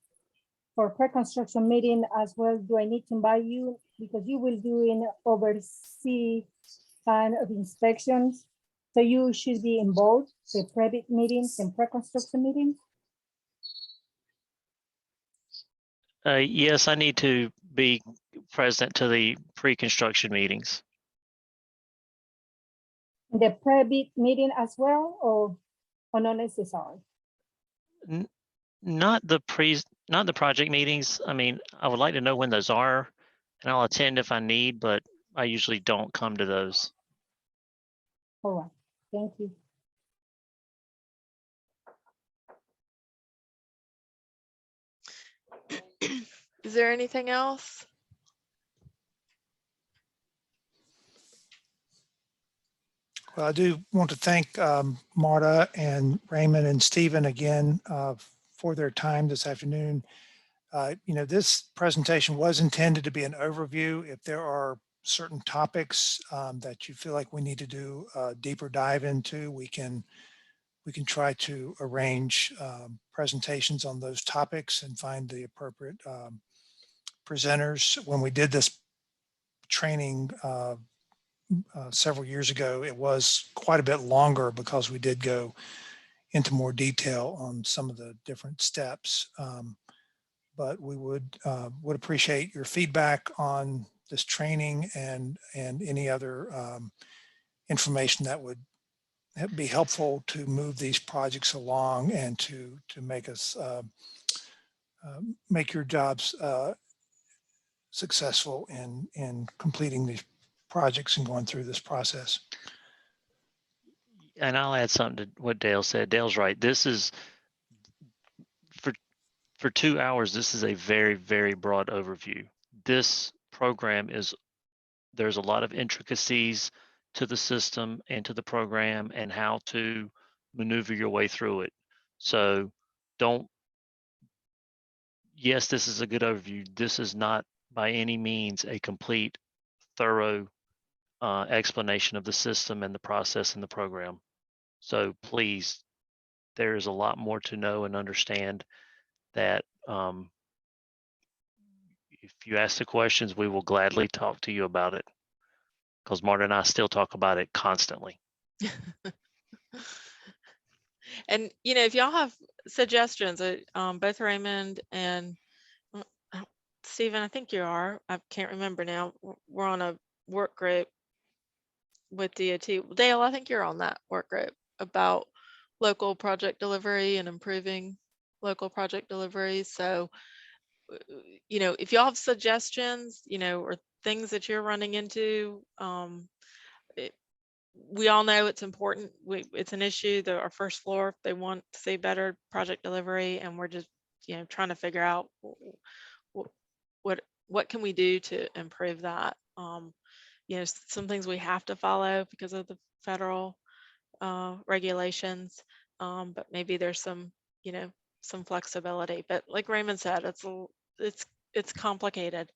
for pre-construction meeting as well. Do I need to invite you because you will do in oversee kind of inspections? So you should be involved in pre-bid meetings and pre-construction meetings. Yes, I need to be present to the pre-construction meetings. The pre-bid meeting as well, or not necessary? Not the project meetings. I mean, I would like to know when those are, and I'll attend if I need, but I usually don't come to those. All right, thank you. Is there anything else? Well, I do want to thank Marta and Raymond and Stephen again for their time this afternoon. This presentation was intended to be an overview. If there are certain topics that you feel like we need to do a deeper dive into, we can try to arrange presentations on those topics and find the appropriate presenters. When we did this training several years ago, it was quite a bit longer because we did go into more detail on some of the different steps. But we would appreciate your feedback on this training and any other information that would be helpful to move these projects along and to make us make your jobs successful in completing these projects and going through this process. And I'll add something to what Dale said. Dale's right. This is for 2 hours. This is a very, very broad overview. This program there's a lot of intricacies to the system and to the program and how to maneuver your way through it. So yes, this is a good overview. This is not by any means a complete, thorough explanation of the system and the process and the program. So please, there's a lot more to know and understand that if you ask the questions, we will gladly talk to you about it, because Marta and I still talk about it constantly. And if y'all have suggestions, both Raymond and Stephen, I think you are, I can't remember now, we're on a work group with DOT. Dale, I think you're on that work group about local project delivery and improving local project delivery. So you know, if y'all have suggestions, you know, or things that you're running into, we all know it's important. It's an issue that our first floor, they want to see better project delivery, and we're just, you know, trying to figure out what can we do to improve that. You know, some things we have to follow because of the federal regulations, but maybe there's some, you know, some flexibility. But like Raymond said, it's complicated.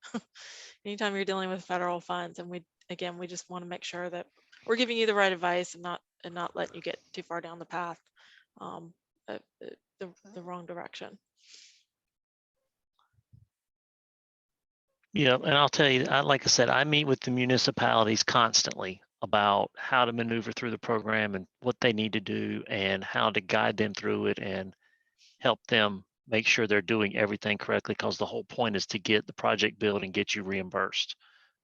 Anytime you're dealing with federal funds, and we just want to make sure that we're giving you the right advice and not letting you get too far down the path, the wrong direction. Yeah, and I'll tell you, like I said, I meet with the municipalities constantly about how to maneuver through the program and what they need to do and how to guide them through it and help them make sure they're doing everything correctly, because the whole point is to get the project built and get you reimbursed.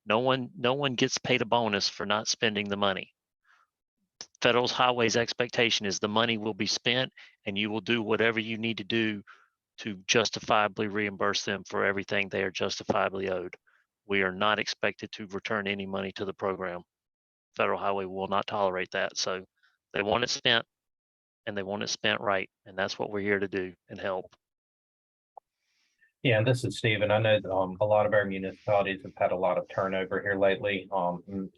No one gets paid a bonus for not spending the money. Federal Highways expectation is the money will be spent and you will do whatever you need to do to justifiably reimburse them for everything they are justifiably owed. We are not expected to return any money to the program. Federal Highway will not tolerate that. So they want it spent, and they want it spent right. And that's what we're here to do and help. Yeah, and this is Stephen. I know a lot of our municipalities have had a lot of turnover here lately,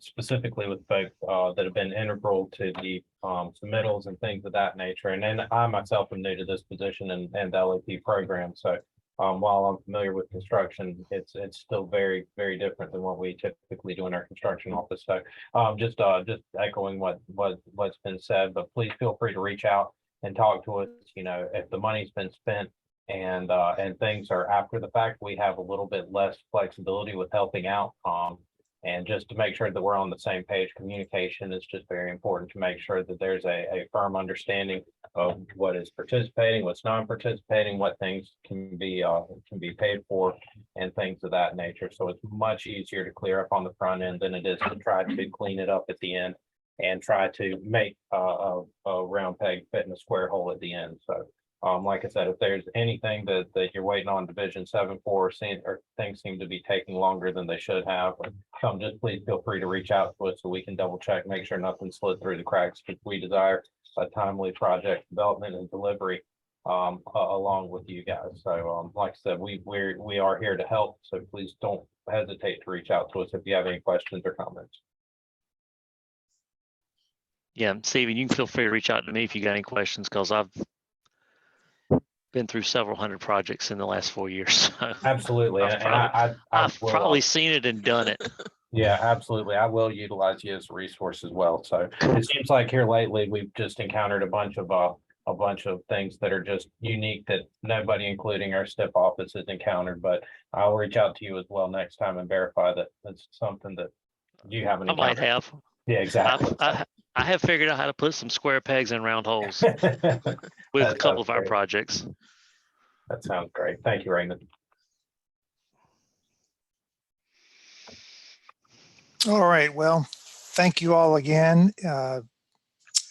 specifically with folks that have been integral to the submittals and things of that nature. And then I myself am new to this position and the LAP program. So while I'm familiar with construction, it's still very, very different than what we typically do in our construction office. So just echoing what's been said, but please feel free to reach out and talk to us. You know, if the money's been spent and things are after the fact, we have a little bit less flexibility with helping out. And just to make sure that we're on the same page, communication is just very important to make sure that there's a firm understanding of what is participating, what's non-participating, what things can be paid for, and things of that nature. So it's much easier to clear up on the front end than it is to try to clean it up at the end and try to make a round peg fit in a square hole at the end. So like I said, if there's anything that you're waiting on Division 7 for, or things seem to be taking longer than they should have, just please feel free to reach out to us so we can double check, make sure nothing slid through the cracks, because we desire a timely project development and delivery along with you guys. So like I said, we are here to help. So please don't hesitate to reach out to us if you have any questions or comments. Yeah, Stephen, you can feel free to reach out to me if you got any questions, because I've been through several hundred projects in the last 4 years. So Absolutely. I've probably seen it and done it. Yeah, absolutely. I will utilize you as a resource as well. So it seems like here lately, we've just encountered a bunch of things that are just unique that nobody, including our STIP office, has encountered. But I'll reach out to you as well next time and verify that it's something that you haven't encountered. I might have. Yeah, exactly. I have figured out how to put some square pegs in round holes with a couple of our projects. That sounds great. Thank you, Raymond. All right, well, thank you all again.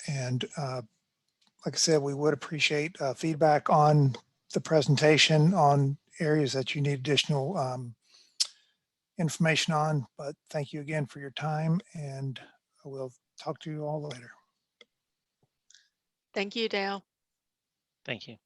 And like I said, we would appreciate feedback on the presentation, on areas that you need additional information on. But thank you again for your time, and we'll talk to you all later. Thank you, Dale. Thank you.